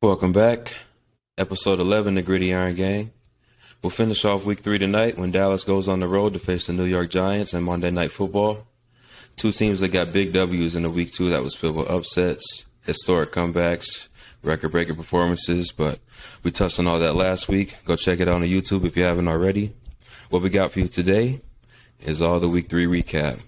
Welcome back. Episode 11, the Griddyiron Gang. We'll finish off week 3 tonight when Dallas goes on the road to face the New York Giants and Monday Night Football. Two teams that got big W's in the week 2 that was filled with upsets, historic comebacks, record-breaking performances, but we touched on all that last week. Go check it out on YouTube if you haven't already. What we got for you today is all the week 3 recap.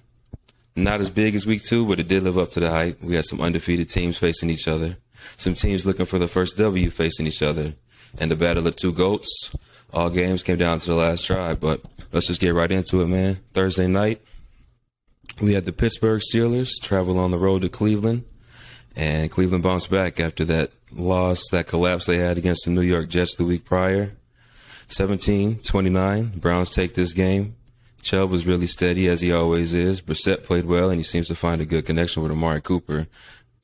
Not as big as week 2, but it did live up to the hype. We had some undefeated teams facing each other. Some teams looking for the first W facing each other. And the battle of two GOATs. All games came down to the last drive. But let's just get right into it, man. Thursday night, we had the Pittsburgh Steelers travel on the road to Cleveland. And Cleveland bounced back after that loss, that collapse they had against the New York Jets the week prior. 17-29, Browns take this game. Chubb was really steady, as he always is. Brissett played well, and he seems to find a good connection with Amari Cooper.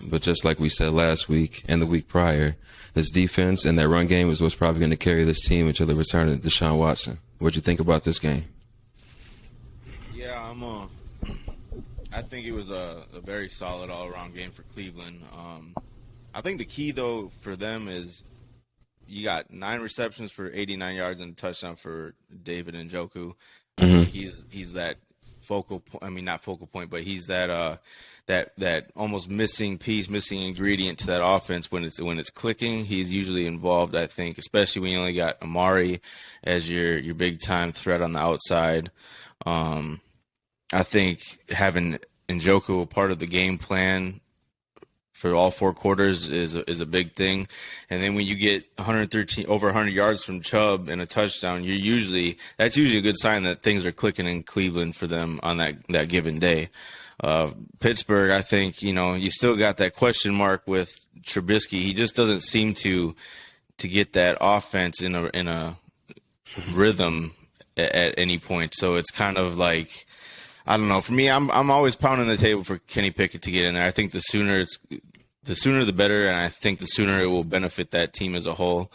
But just like we said last week and the week prior, this defense and that run game is what's probably going to carry this team until the return of Deshaun Watson. What'd you think about this game? Yeah, I think it was a very solid all-around game for Cleveland. I think the key, though, for them is you got 9 receptions for 89 yards and a touchdown for David Njoku. Mm-hmm. He's that focal point. I mean, not focal point, but he's that almost missing piece, missing ingredient to that offense when it's clicking. He's usually involved, I think, especially when you only got Amari as your big time threat on the outside. I think having Njoku a part of the game plan for all 4 quarters is a big thing. And then when you get over 100 yards from Chubb and a touchdown, that's usually a good sign that things are clicking in Cleveland for them on that given day. Pittsburgh, I think, you still got that question mark with Trubisky. He just doesn't seem to get that offense in a rhythm at any point. So it's kind of like, I don't know. For me, I'm always pounding the table for Kenny Pickett to get in there. I think the sooner the better, and I think the sooner it will benefit that team as a whole.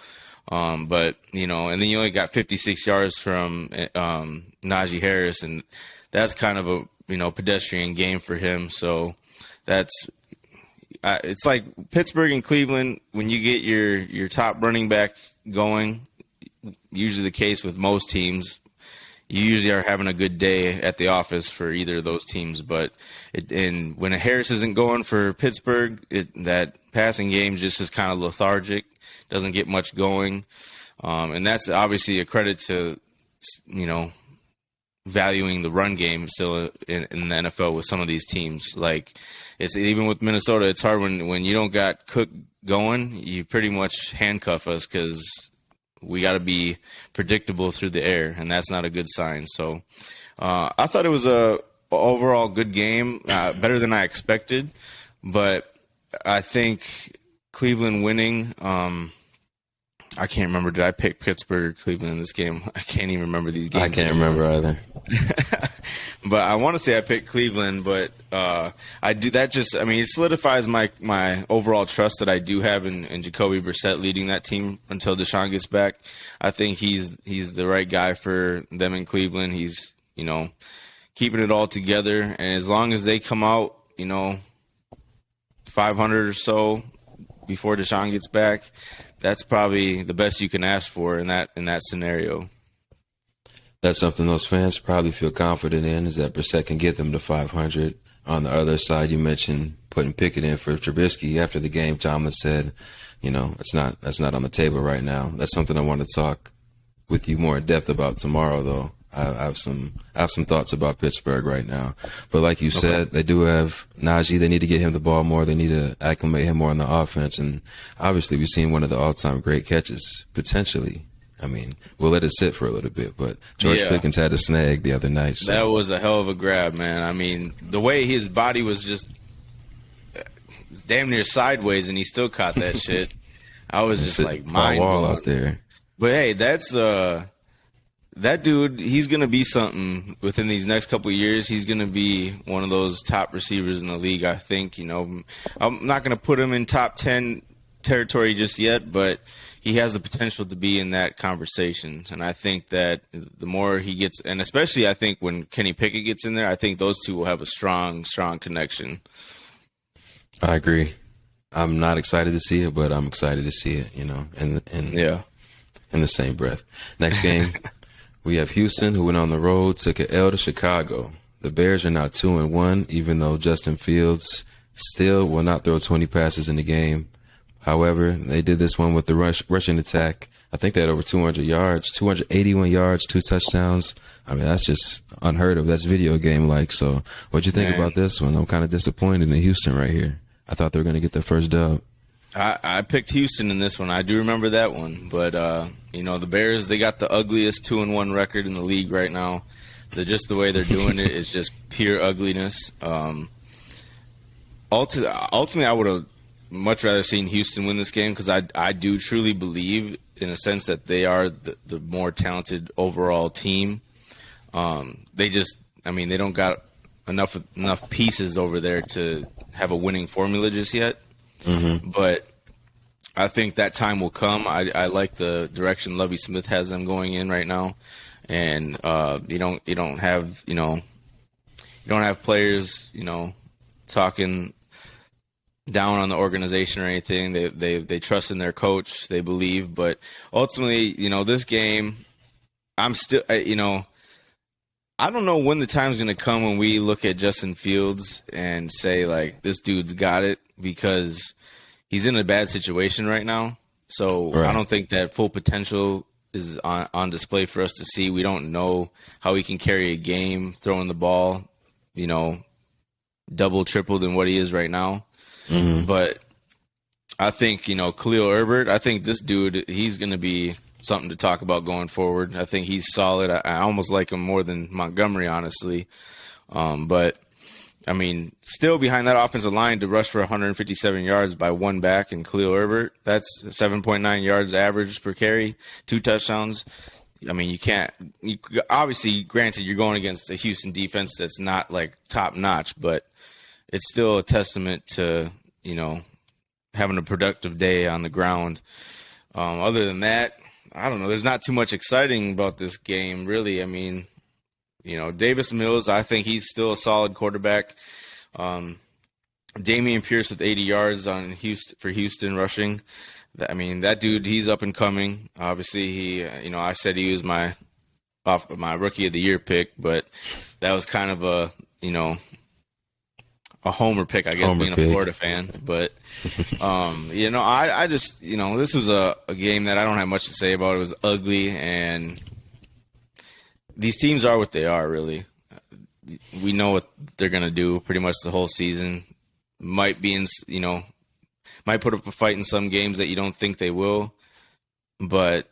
But and then you only got 56 yards from Najee Harris, and that's kind of a pedestrian game for him. So it's like Pittsburgh and Cleveland. When you get your top running back going, usually the case with most teams, you usually are having a good day at the office for either of those teams. But when Harris isn't going for Pittsburgh, that passing game just is kind of lethargic, doesn't get much going. And that's obviously a credit to, valuing the run game still in the NFL with some of these teams. Like, it's even with Minnesota, it's hard when you don't got Cook going, you pretty much handcuff us because we got to be predictable through the air, and that's not a good sign. So I thought it was a overall good game, better than I expected. But I think Cleveland winning, I can't remember. Did I pick Pittsburgh or Cleveland in this game? I can't even remember these games. I can't remember either. But I want to say I picked Cleveland, but I do that it solidifies my overall trust that I do have in Jacoby Brissett leading that team until Deshaun gets back. I think he's the right guy for them in Cleveland. He's, keeping it all together. And as long as they come out, 500 or so before Deshaun gets back, that's probably the best you can ask for in that scenario. That's something those fans probably feel confident in, is that Brissett can get them to 500. On the other side, you mentioned putting Pickett in for Trubisky. After the game, Tomlin said, that's not on the table right now. That's something I want to talk with you more in depth about tomorrow, though. I have some thoughts about Pittsburgh right now. But like you said, They do have Najee. They need to get him the ball more. They need to acclimate him more on the offense. And obviously, we've seen one of the all-time great catches, potentially. I mean, we'll let it sit for a little bit, but George Pickens had a snag the other night. So. That was a hell of a grab, man. I mean, the way his body was just damn near sideways, and he still caught that shit. I was just like mind blown out there. But hey, that's that dude. He's gonna be something within these next couple of years. He's gonna be one of those top receivers in the league. I think. I'm not gonna put him in top 10 territory just yet, but he has the potential to be in that conversation. And I think that the more he gets, and especially I think when Kenny Pickett gets in there, I think those two will have a strong connection. I agree. I'm not excited to see it, but I'm excited to see it, in the same breath. Next game, we have Houston, who went on the road, took an L to Chicago. The Bears are now 2-1, even though Justin Fields still will not throw 20 passes in the game. However, they did this one with the rushing attack. I think they had over 200 yards, 281 yards, 2 touchdowns. I mean, that's just unheard of. That's video game-like. So what'd you think about this one? I'm kind of disappointed in Houston right here. I thought they were going to get their first dub. I picked Houston in this one. I do remember that one. But, the Bears, they got the ugliest 2-1 record in the league right now. Just the way they're doing it is just pure ugliness. Ultimately, I would have much rather seen Houston win this game because I do truly believe, in a sense, that they are the more talented overall team. They don't got enough pieces over there to have a winning formula just yet. Mm-hmm. But I think that time will come. I like the direction Lovie Smith has them going in right now, and you don't have players talking down on the organization or anything. They trust in their coach. They believe, but ultimately, this game, I'm still, I don't know when the time's going to come when we look at Justin Fields and say, like, this dude's got it, because he's in a bad situation right now. So right. I don't think that full potential is on display for us to see. We don't know how he can carry a game throwing the ball, double, triple than what he is right now. Mm-hmm. But I think, Khalil Herbert, I think this dude, he's going to be something to talk about going forward. I think he's solid. I almost like him more than Montgomery, honestly. But, still behind that offensive line to rush for 157 yards by one back and Khalil Herbert, that's 7.9 yards average per carry, 2 touchdowns. Obviously, granted, you're going against a Houston defense that's not, like, top-notch, but it's still a testament to, having a productive day on the ground. Other than that, I don't know. There's not too much exciting about this game, really. Davis Mills, I think he's still a solid quarterback. Damian Pierce with 80 yards for Houston rushing. That dude, he's up and coming. Obviously, he, I said he was my rookie of the year pick, but that was kind of a homer pick, I guess, being a Florida fan. But, I just, this was a game that I don't have much to say about. It was ugly, and these teams are what they are, really. We know what they're going to do pretty much the whole season. Might put up a fight in some games that you don't think they will, but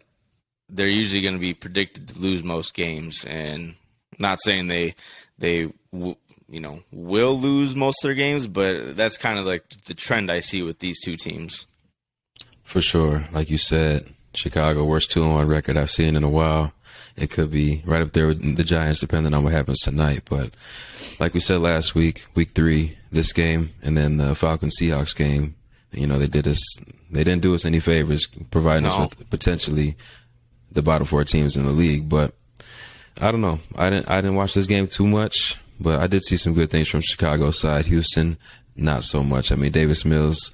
they're usually going to be predicted to lose most games. And not saying they will lose most of their games, but that's kind of like the trend I see with these two teams. For sure. Like you said, Chicago, worst 2-1 record I've seen in a while. It could be right up there with the Giants, depending on what happens tonight. But like we said last week, week 3, this game, and then the Falcons-Seahawks game, they didn't do us any favors, providing us with potentially the bottom 4 teams in the league. But I don't know. I didn't watch this game too much, but I did see some good things from Chicago's side. Houston, not so much. Davis Mills,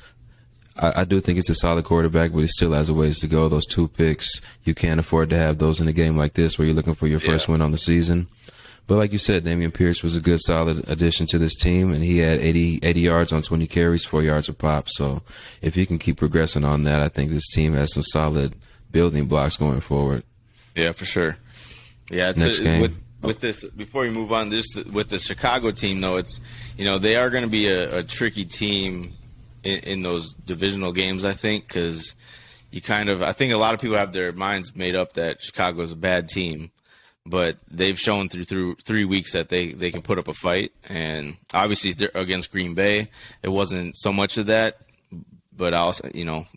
I do think it's a solid quarterback, but he still has a ways to go. Those 2 picks, you can't afford to have those in a game like this where you're looking for your first win on the season. But like you said, Damian Pierce was a good, solid addition to this team, and he had 80 yards on 20 carries, 4 yards a pop. So if he can keep progressing on that, I think this team has some solid building blocks going forward. Yeah, for sure. Yeah, Next game. With this, before we move on, with the Chicago team, though, it's they are going to be a tricky team in those divisional games, I think, because I think a lot of people have their minds made up that Chicago is a bad team, but they've shown through 3 weeks that they can put up a fight. And obviously, against Green Bay, it wasn't so much of that. But also,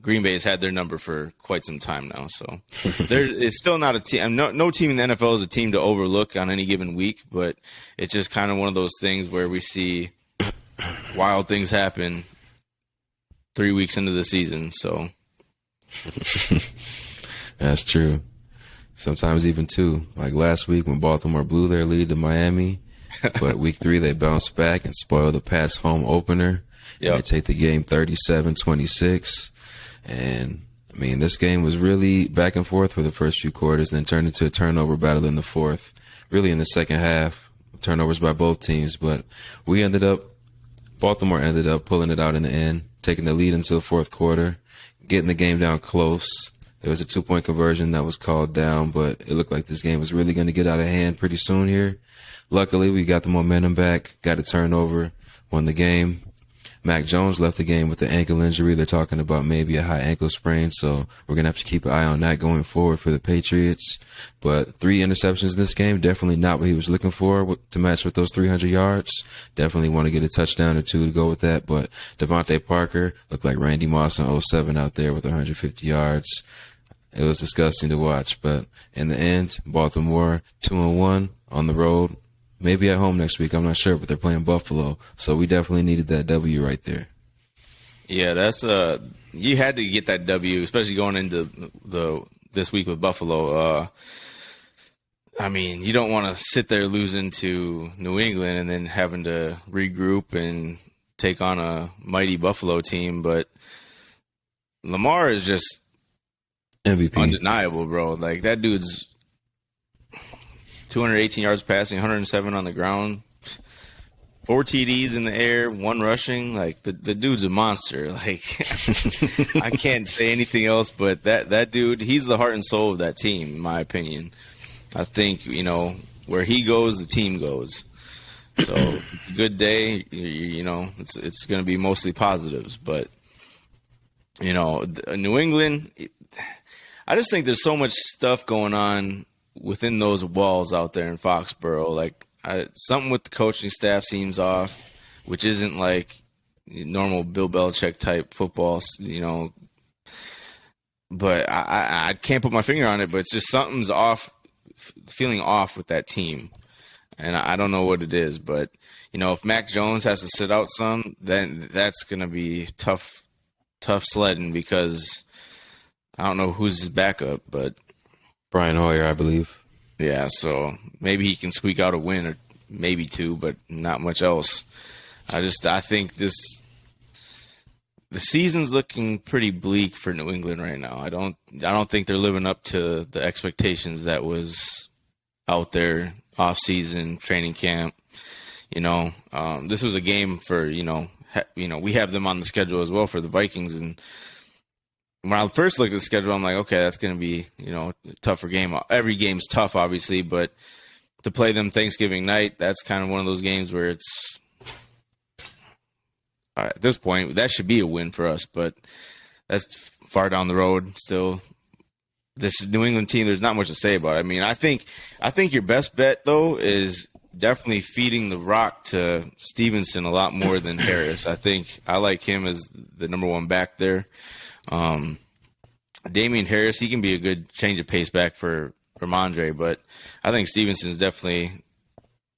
Green Bay has had their number for quite some time now. So it's still not a team. No team in the NFL is a team to overlook on any given week. But it's just kind of one of those things where we see wild things happen 3 weeks into the season. So that's true. Sometimes even 2. Like last week when Baltimore blew their lead to Miami. But week 3 they bounced back and spoiled the Pats' home opener. Yep. They take the game 37-26. And, I mean, this game was really back and forth for the first few quarters, then turned into a turnover battle in the fourth. Really in the second half, turnovers by both teams. But Baltimore ended up pulling it out in the end, taking the lead into the fourth quarter, getting the game down close. There was a 2-point conversion that was called down, but it looked like this game was really going to get out of hand pretty soon here. Luckily, we got the momentum back, got a turnover, won the game. Mac Jones left the game with an ankle injury. They're talking about maybe a high ankle sprain, so we're going to have to keep an eye on that going forward for the Patriots. But 3 interceptions in this game, definitely not what he was looking for to match with those 300 yards. Definitely want to get a touchdown or 2 to go with that. But Devontae Parker looked like Randy Moss in 07 out there with 150 yards. It was disgusting to watch. But in the end, Baltimore 2-1 on the road. Maybe at home next week, I'm not sure, but they're playing Buffalo, so we definitely needed that W right there. Yeah, that's you had to get that W, especially going into this week with Buffalo. I mean, you don't want to sit there losing to New England and then having to regroup and take on a mighty Buffalo team, but Lamar is just MVP. Undeniable, bro. Like, that dude's 218 yards passing, 107 on the ground, 4 TDs in the air, 1 rushing. Like, the dude's a monster. Like, I can't say anything else, but that dude, he's the heart and soul of that team, in my opinion. I think, where he goes, the team goes. So, it's a good day. It's going to be mostly positives. But, New England, I just think there's so much stuff going on within those walls out there in Foxborough. Like, something with the coaching staff seems off, which isn't like normal Bill Belichick type football, But I can't put my finger on it, but it's just something's off, feeling off with that team. And I don't know what it is, but, if Mac Jones has to sit out some, then that's going to be tough sledding, because I don't know who's his backup, but Brian Hoyer, I believe. Yeah, so maybe he can squeak out a win or maybe 2, but not much else. I think the season's looking pretty bleak for New England right now. I don't think they're living up to the expectations that was out there off-season, training camp. This was a game for, we have them on the schedule as well for the Vikings, and when I first looked at the schedule, I'm like, okay, that's going to be, a tougher game. Every game's tough, obviously, but to play them Thanksgiving night, that's kind of one of those games where it's, at this point, that should be a win for us, but that's far down the road still. This New England team, there's not much to say about it. I mean, I think your best bet, though, is definitely feeding the rock to Stevenson a lot more than Harris. I like him as the number 1 back there. Damian Harris, he can be a good change of pace back for Mondre, but I think Stevenson's definitely,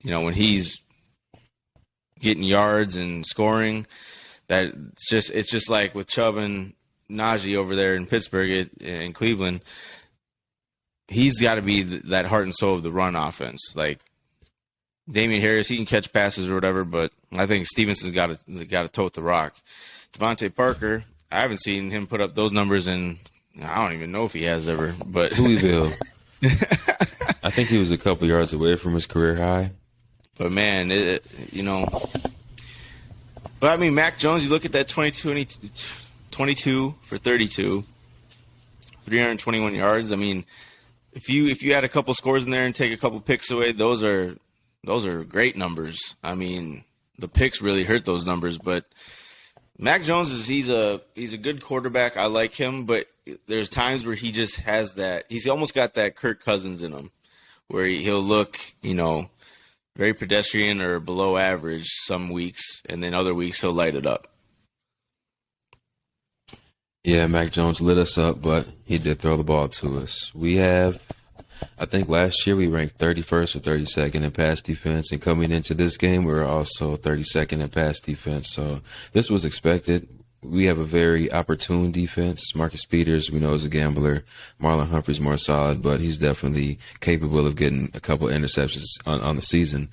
when he's getting yards and scoring, it's just like with Chubb and Najee over there in Pittsburgh in Cleveland. He's got to be that heart and soul of the run offense. Like, Damian Harris, he can catch passes or whatever, but I think Stevenson's got to tote the rock. Devontae Parker, I haven't seen him put up those numbers in, I don't even know if he has ever, but Louisville. I think he was a couple yards away from his career high. But man, but I mean, Mac Jones, you look at that 22 for 32, 321 yards. I mean, if you had a couple scores in there and take a couple picks away, those are great numbers. I mean, the picks really hurt those numbers, but Mac Jones he's a good quarterback. I like him, but there's times where he just has that. He's almost got that Kirk Cousins in him, where he'll look, very pedestrian or below average some weeks, and then other weeks he'll light it up. Yeah, Mac Jones lit us up, but he did throw the ball to us. I think last year we ranked 31st or 32nd in pass defense, and coming into this game we were also 32nd in pass defense. So this was expected. We have a very opportune defense. Marcus Peters, we know, is a gambler. Marlon Humphrey's more solid, but he's definitely capable of getting a couple interceptions on the season.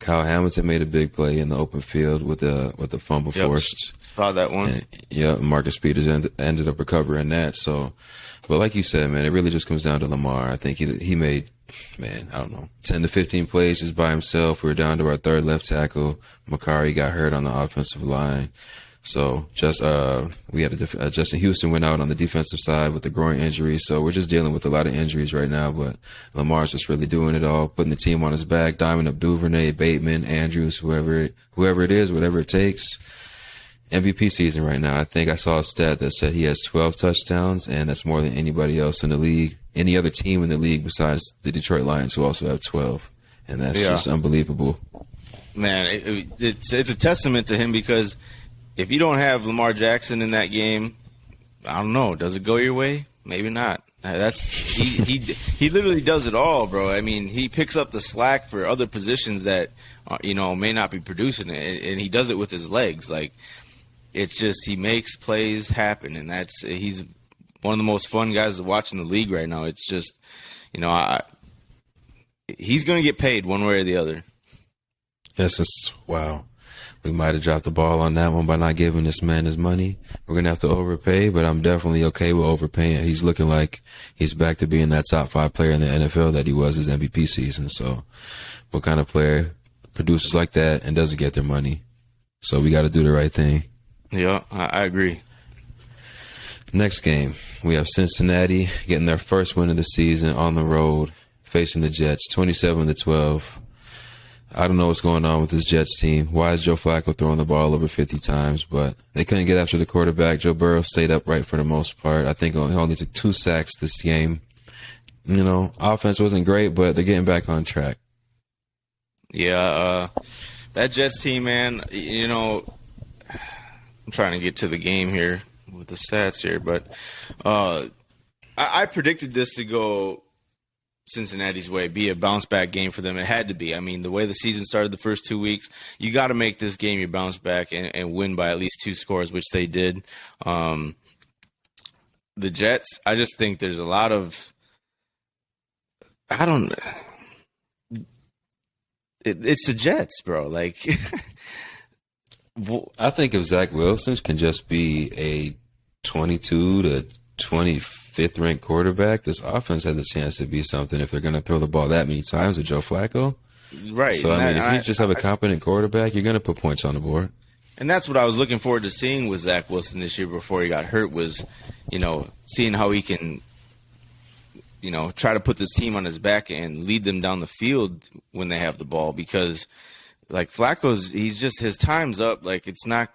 Kyle Hamilton made a big play in the open field with the fumble forced. Saw that one. And, Marcus Peters ended up recovering that. So, but like you said, man, it really just comes down to Lamar. I think he made, man, I don't know, 10 to 15 plays just by himself. We were down to our third left tackle. Makari got hurt on the offensive line. So we had Justin Houston went out on the defensive side with a groin injury. So we're just dealing with a lot of injuries right now. But Lamar's just really doing it all, putting the team on his back, diming up Duvernay, Bateman, Andrews, whoever it is, whatever it takes. MVP season right now. I think I saw a stat that said he has 12 touchdowns, and that's more than anybody else in the league, any other team in the league besides the Detroit Lions, who also have 12. And that's just unbelievable. Man, it's a testament to him, because if you don't have Lamar Jackson in that game, I don't know. Does it go your way? Maybe not. He literally does it all, bro. I mean, he picks up the slack for other positions that may not be producing it, and he does it with his legs. Like, it's just he makes plays happen, and he's one of the most fun guys to watch in the league right now. It's just, he's going to get paid one way or the other. Yes, wow. We might have dropped the ball on that one by not giving this man his money. We're going to have to overpay, but I'm definitely okay with overpaying. He's looking like he's back to being that top 5 player in the NFL that he was his MVP season. So what kind of player produces like that and doesn't get their money? So we got to do the right thing. Yeah, I agree. Next game, we have Cincinnati getting their first win of the season on the road, facing the Jets, 27-12. I don't know what's going on with this Jets team. Why is Joe Flacco throwing the ball over 50 times? But they couldn't get after the quarterback. Joe Burrow stayed upright for the most part. I think he only took 2 sacks this game. Offense wasn't great, but they're getting back on track. Yeah, that Jets team, man, I'm trying to get to the game here with the stats here, but I predicted this to go Cincinnati's way, be a bounce back game for them. It had to be. I mean, the way the season started the first 2 weeks, you got to make this game your bounce back and win by at least 2 scores, which they did. The Jets, I just think there's a lot of, it's the Jets, bro. Like, I think if Zach Wilson can just be a 22 to 25th ranked quarterback, this offense has a chance to be something if they're going to throw the ball that many times with Joe Flacco. Right. So, if you just have a competent quarterback, you're going to put points on the board. And that's what I was looking forward to seeing with Zach Wilson this year before he got hurt was, seeing how he can, try to put this team on his back and lead them down the field when they have the ball, because like he's just, his time's up. Like, it's not,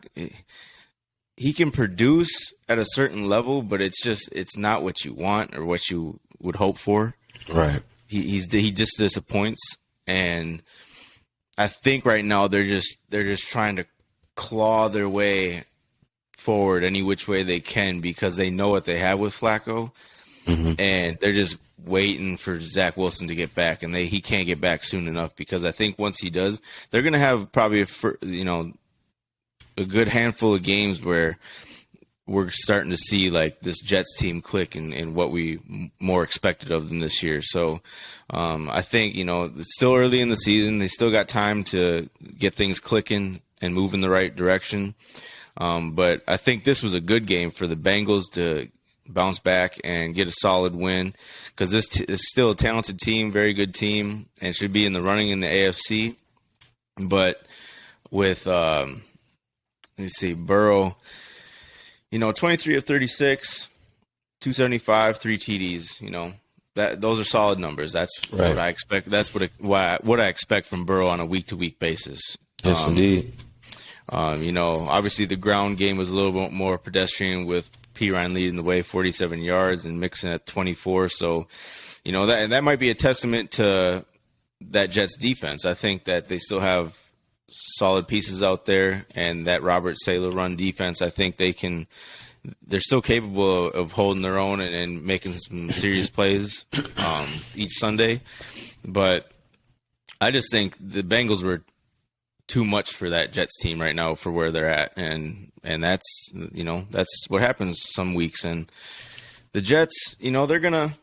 he can produce at a certain level, but it's not what you want or what you would hope for. Right. He just disappoints. And I think right now they're just trying to claw their way forward any which way they can, because they know what they have with Flacco. Mm-hmm. And they're just waiting for Zach Wilson to get back, and he can't get back soon enough, because I think once he does, they're going to have probably a good handful of games where we're starting to see like this Jets team click and what we more expected of them this year. So I think, it's still early in the season. They still got time to get things clicking and move in the right direction. But I think this was a good game for the Bengals to bounce back and get a solid win, because this is still a talented team, very good team, and should be in the running in the AFC. But with, let me see, Burrow, 23 of 36, 275, 3 TDs, those are solid numbers. That's right. What I expect. That's what I expect from Burrow on a week-to-week basis. Yes, indeed. Obviously the ground game was a little bit more pedestrian with Pirine leading the way, 47 yards, and Mixon at 24. So, that might be a testament to that Jets defense. I think that they still have solid pieces out there, and that Robert Saleh run defense, I think they're still capable of holding their own and making some serious plays each Sunday. But I just think the Bengals were too much for that Jets team right now for where they're at, and that's that's what happens some weeks. And the Jets, they're gonna,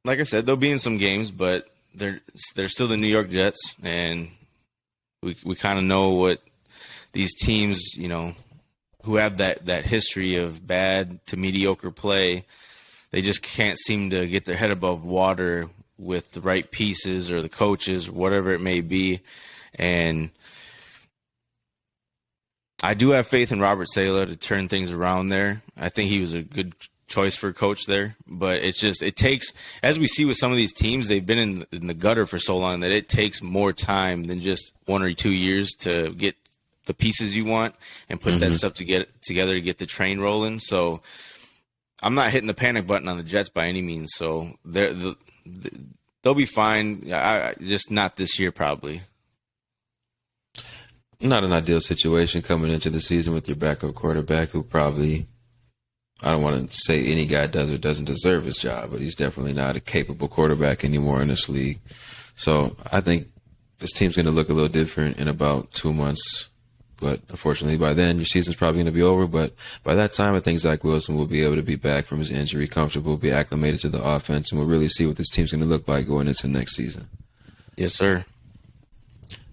like I said, they'll be in some games, but they're still the New York Jets, and We kind of know what these teams, who have that history of bad to mediocre play, they just can't seem to get their head above water with the right pieces or the coaches, whatever it may be. And I do have faith in Robert Saleh to turn things around there. I think he was a good choice for a coach there, but it takes, as we see with some of these teams, they've been in the gutter for so long that it takes more time than just 1 or 2 years to get the pieces you want and put that stuff together to get the train rolling. So I'm not hitting the panic button on the Jets by any means. So they'll be fine. Just not this year, probably. Not an ideal situation coming into the season with your backup quarterback who probably, I don't want to say any guy does or doesn't deserve his job, but he's definitely not a capable quarterback anymore in this league. So I think this team's going to look a little different in about 2 months. But unfortunately, by then, your season's probably going to be over. But by that time, I think Zach Wilson will be able to be back from his injury, comfortable, be acclimated to the offense, and we'll really see what this team's going to look like going into next season. Yes, sir.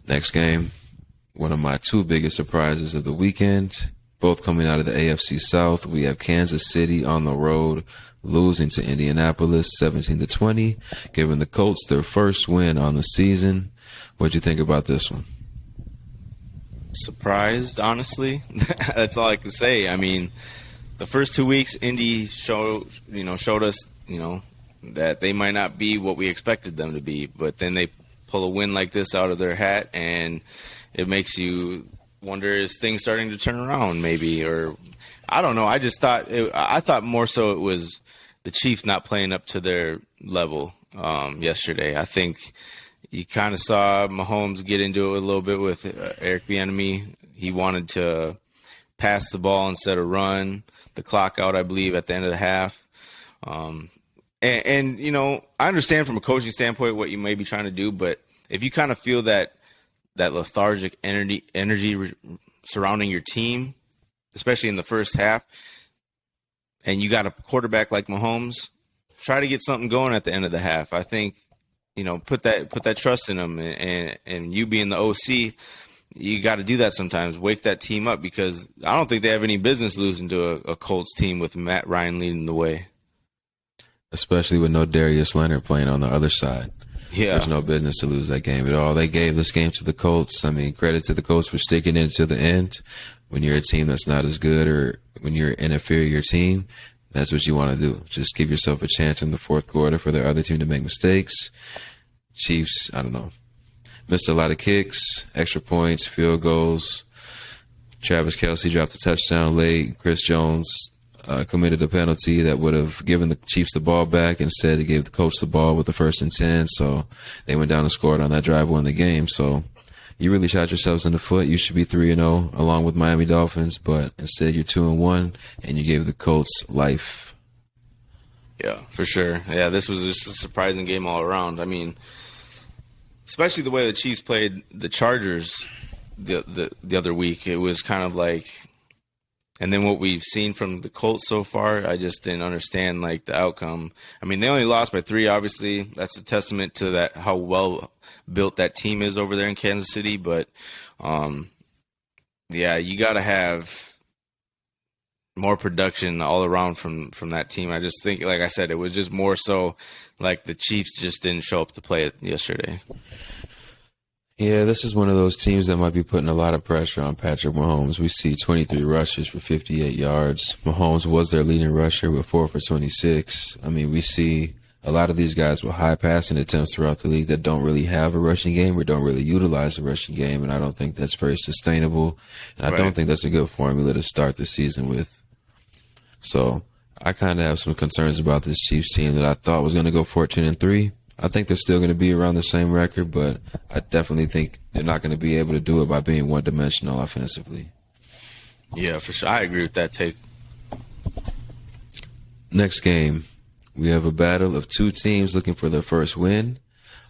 Next game, one of my 2 biggest surprises of the weekend, both coming out of the AFC South. We have Kansas City on the road, losing to Indianapolis 17-20, giving the Colts their first win on the season. What'd you think about this one? Surprised, honestly. That's all I can say. I mean, the first 2 weeks, Indy showed us, that they might not be what we expected them to be, but then they pull a win like this out of their hat, and it makes you wonder, is things starting to turn around maybe? Or I don't know. I just thought I thought more so it was the Chiefs not playing up to their level yesterday. I think you kind of saw Mahomes get into it a little bit with Eric Bieniemy. He wanted to pass the ball instead of run the clock out, I believe, at the end of the half. And I understand from a coaching standpoint what you may be trying to do, but if you kind of feel that lethargic energy surrounding your team, especially in the first half, and you got a quarterback like Mahomes, try to get something going at the end of the half. I think, put that trust in them, and you being the OC, you got to do that sometimes. Wake that team up, because I don't think they have any business losing to a Colts team with Matt Ryan leading the way. Especially with no Darius Leonard playing on the other side. Yeah. There's no business to lose that game at all. They gave this game to the Colts. I mean, credit to the Colts for sticking in to the end. When you're a team that's not as good, or when you're an inferior team, that's what you want to do. Just give yourself a chance in the fourth quarter for the other team to make mistakes. Chiefs, I don't know, missed a lot of kicks, extra points, field goals. Travis Kelce dropped a touchdown late. Chris Jones committed a penalty that would have given the Chiefs the ball back. Instead, he gave the Colts the ball with the 1st and 10. So they went down and scored on that drive, won the game. So you really shot yourselves in the foot. You should be 3-0 along with Miami Dolphins, but instead you're 2-1, and you gave the Colts life. Yeah, for sure. Yeah, this was just a surprising game all around. I mean, especially the way the Chiefs played the Chargers the other week. It was kind of like, and then what we've seen from the Colts so far, I just didn't understand the outcome. I mean, they only lost by 3. Obviously, that's a testament to that how well built that team is over there in Kansas City. But yeah, you got to have more production all around from that team. I just think, like I said, it was just more so like the Chiefs just didn't show up to play it yesterday. Yeah, this is one of those teams that might be putting a lot of pressure on Patrick Mahomes. We see 23 rushes for 58 yards. Mahomes was their leading rusher with 4 for 26. I mean, we see a lot of these guys with high passing attempts throughout the league that don't really have a rushing game or don't really utilize the rushing game, and I don't think that's very sustainable. And I don't think that's a good formula to start the season with. So I kind of have some concerns about this Chiefs team that I thought was going to go 14-3. I think they're still going to be around the same record, but I definitely think they're not going to be able to do it by being one-dimensional offensively. Yeah, for sure. I agree with that take. Next game, we have a battle of 2 teams looking for their first win.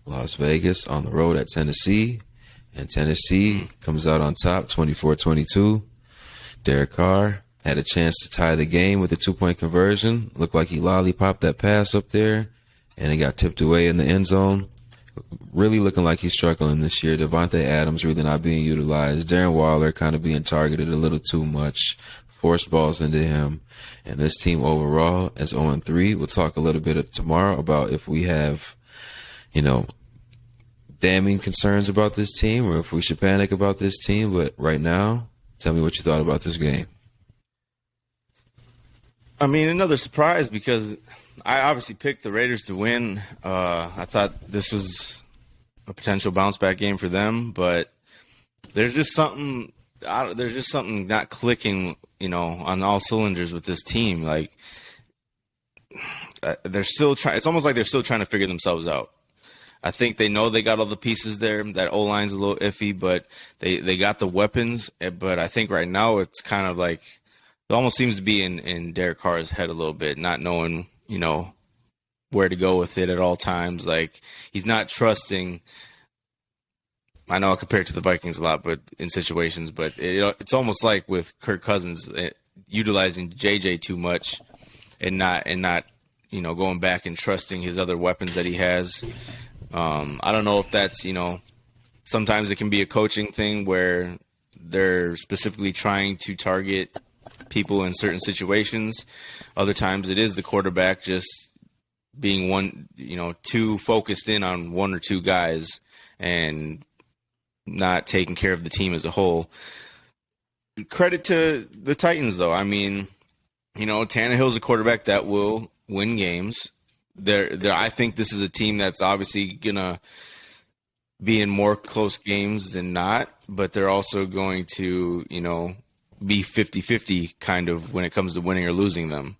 Las Vegas on the road at Tennessee, and Tennessee comes out on top 24-22. Derek Carr had a chance to tie the game with a 2-point conversion. Looked like he lollipopped that pass up there, and it got tipped away in the end zone. really looking like he's struggling this year. Devontae Adams really not being utilized. Darren Waller kind of being targeted a little too much. Forced balls into him. And this team overall is 0-3. We'll talk a little bit tomorrow about if we have, damning concerns about this team or if we should panic about this team. But right now, tell me what you thought about this game. I mean, another surprise because I obviously picked the Raiders to win. I thought this was a potential bounce back game for them, but there's just something not clicking, on all cylinders with this team. Like they're still trying. It's almost like they're still trying to figure themselves out. I think they know they got all the pieces there. That O-line's a little iffy, but they got the weapons. But I think right now it's kind of like it almost seems to be in Derek Carr's head a little bit, not knowing, where to go with it at all times. Like he's not trusting. I know I compare it to the Vikings a lot, but in situations, but it's almost like with Kirk Cousins utilizing JJ too much and not going back and trusting his other weapons that he has. I don't know if that's, sometimes it can be a coaching thing where they're specifically trying to target people in certain situations. Other times it is the quarterback just being too focused in on one or two guys and not taking care of the team as a whole. Credit to the Titans, though. I mean, Tannehill's a quarterback that will win games. I think this is a team that's obviously going to be in more close games than not, but they're also going to, be 50-50 kind of when it comes to winning or losing them.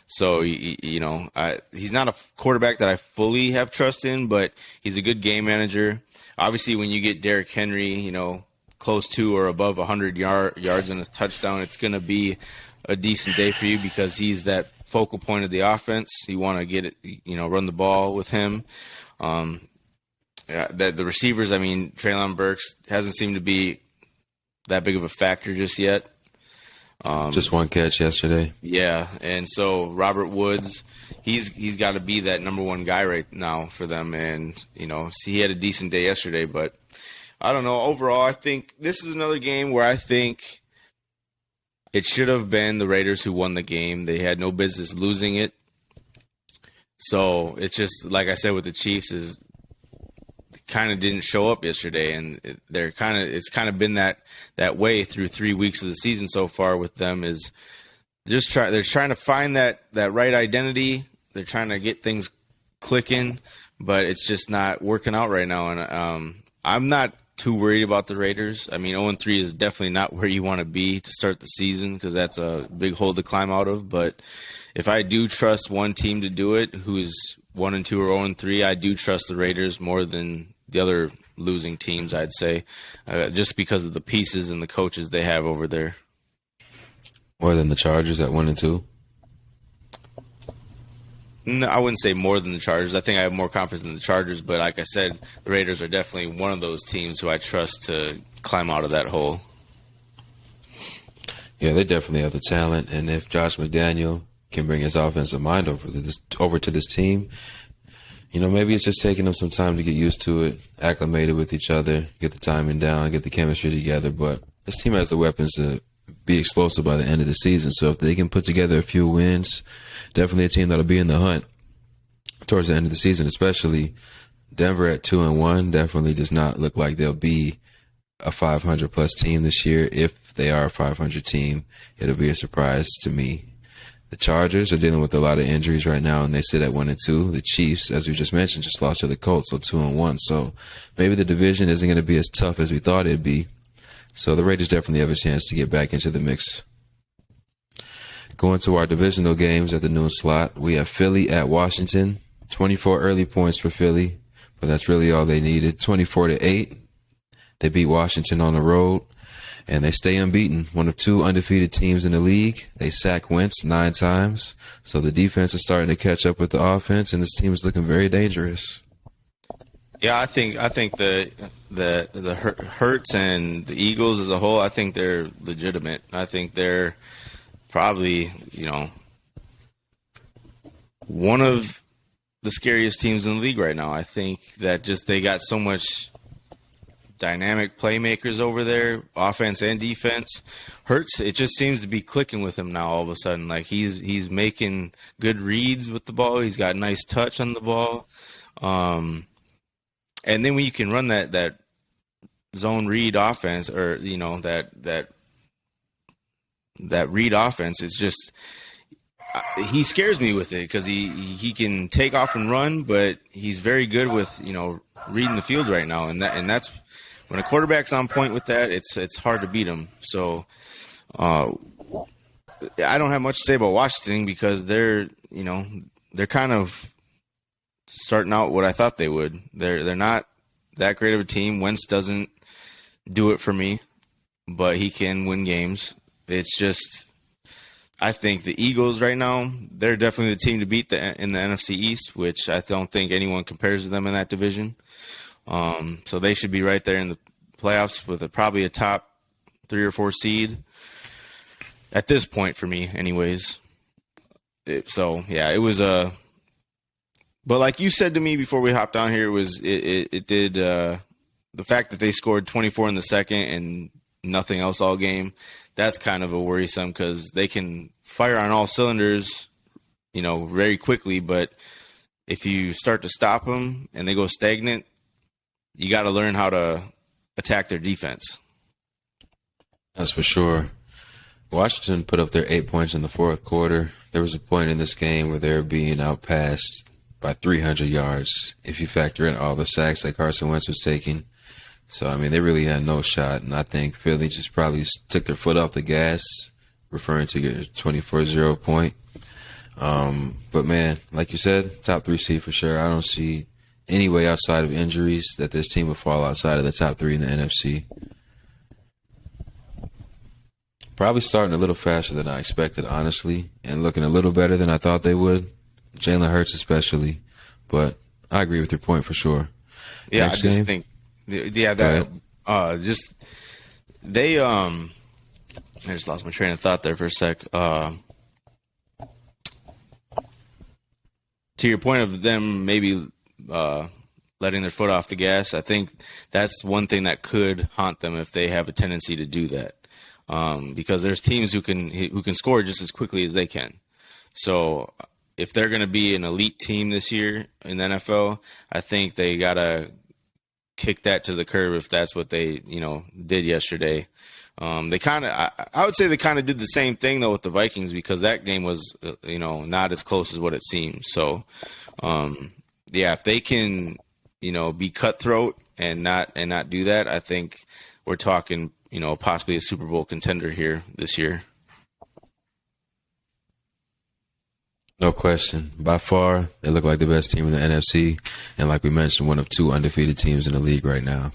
So, he's not a quarterback that I fully have trust in, but he's a good game manager. Obviously, when you get Derrick Henry, close to or above 100 yards and a touchdown, it's going to be a decent day for you because he's that focal point of the offense. You want to get it, run the ball with him. The receivers, I mean, Treylon Burks hasn't seemed to be that big of a factor just yet. Just one catch yesterday. Yeah, and so Robert Woods, he's got to be that number one guy right now for them. And, he had a decent day yesterday, but I don't know. Overall, I think this is another game where I think it should have been the Raiders who won the game. They had no business losing it. So it's just, like I said with the Chiefs, is kind of didn't show up yesterday, and it's kind of been that way through 3 weeks of the season so far with them. Is they're trying to find that right identity. They're trying to get things clicking, but it's just not working out right now. And I'm not too worried about the Raiders. I mean, 0-3 is definitely not where you want to be to start the season because that's a big hole to climb out of. But if I do trust one team to do it, who's 1-2 or 0-3, I do trust the Raiders more than the other losing teams, I'd say, just because of the pieces and the coaches they have over there. More than the Chargers at 1-2? No, I wouldn't say more than the Chargers. I think I have more confidence in the Chargers, but like I said, the Raiders are definitely one of those teams who I trust to climb out of that hole. Yeah, they definitely have the talent, and if Josh McDaniel can bring his offensive mind over to this team, maybe it's just taking them some time to get used to it, acclimated with each other, get the timing down, get the chemistry together. But this team has the weapons to be explosive by the end of the season. So if they can put together a few wins, definitely a team that'll be in the hunt towards the end of the season, especially Denver at 2-1 definitely does not look like they'll be a 500-plus team this year. If they are a 500 team, it'll be a surprise to me. The Chargers are dealing with a lot of injuries right now, and they sit at 1-2. The Chiefs, as we just mentioned, just lost to the Colts, so 2-1. So maybe the division isn't going to be as tough as we thought it'd be. So the Raiders definitely have a chance to get back into the mix. Going to our divisional games at the noon slot, we have Philly at Washington. 24 early points for Philly, but that's really all they needed. 24-8. They beat Washington on the road. And they stay unbeaten, one of two undefeated teams in the league. They sack Wentz 9 times. So the defense is starting to catch up with the offense, and this team is looking very dangerous. Yeah, I think the Hurts and the Eagles as a whole, I think they're legitimate. I think they're probably, one of the scariest teams in the league right now. I think that just they got so much dynamic playmakers over there, offense and defense. Hurts, it just seems to be clicking with him now all of a sudden. Like he's making good reads with the ball. He's got nice touch on the ball. And then when you can run that zone read offense, or that read offense, it's just he scares me with it because he can take off and run, but he's very good with reading the field right now, and that's when a quarterback's on point with that, it's hard to beat him. So I don't have much to say about Washington because they're kind of starting out what I thought they would. They're not that great of a team. Wentz doesn't do it for me, but he can win games. It's just, I think the Eagles right now, they're definitely the team to beat in the NFC East, which I don't think anyone compares to them in that division. So they should be right there in the playoffs with probably a top 3 or 4 seed at this point for me, anyways. It was a. But like you said to me before we hopped on here, it did the fact that they scored 24 in the second and nothing else all game. That's kind of a worrisome because they can fire on all cylinders, very quickly. But if you start to stop them and they go stagnant, you got to learn how to attack their defense. That's for sure. Washington put up their 8 points in the fourth quarter. There was a point in this game where they were being outpassed by 300 yards if you factor in all the sacks that Carson Wentz was taking. So, I mean, they really had no shot, and I think Philly just probably took their foot off the gas, referring to your 24-0 point. But, man, like you said, top 3 seed for sure. I don't see any way outside of injuries that this team would fall outside of the top 3 in the NFC. Probably starting a little faster than I expected, honestly, and looking a little better than I thought they would. Jalen Hurts especially. But I agree with your point for sure. Yeah, Next I just game? think I just lost my train of thought there for a sec. To your point of them maybe letting their foot off the gas, I think that's one thing that could haunt them if they have a tendency to do that. Because there's teams who can score just as quickly as they can. So if they're going to be an elite team this year in the NFL, I think they got to kick that to the curb if that's what they, did yesterday. They kind of, I would say they kind of did the same thing though with the Vikings because that game was, not as close as what it seemed. So, if they can, be cutthroat and not do that, I think we're talking, possibly a Super Bowl contender here this year. No question. By far, they look like the best team in the NFC, and like we mentioned, one of 2 undefeated teams in the league right now.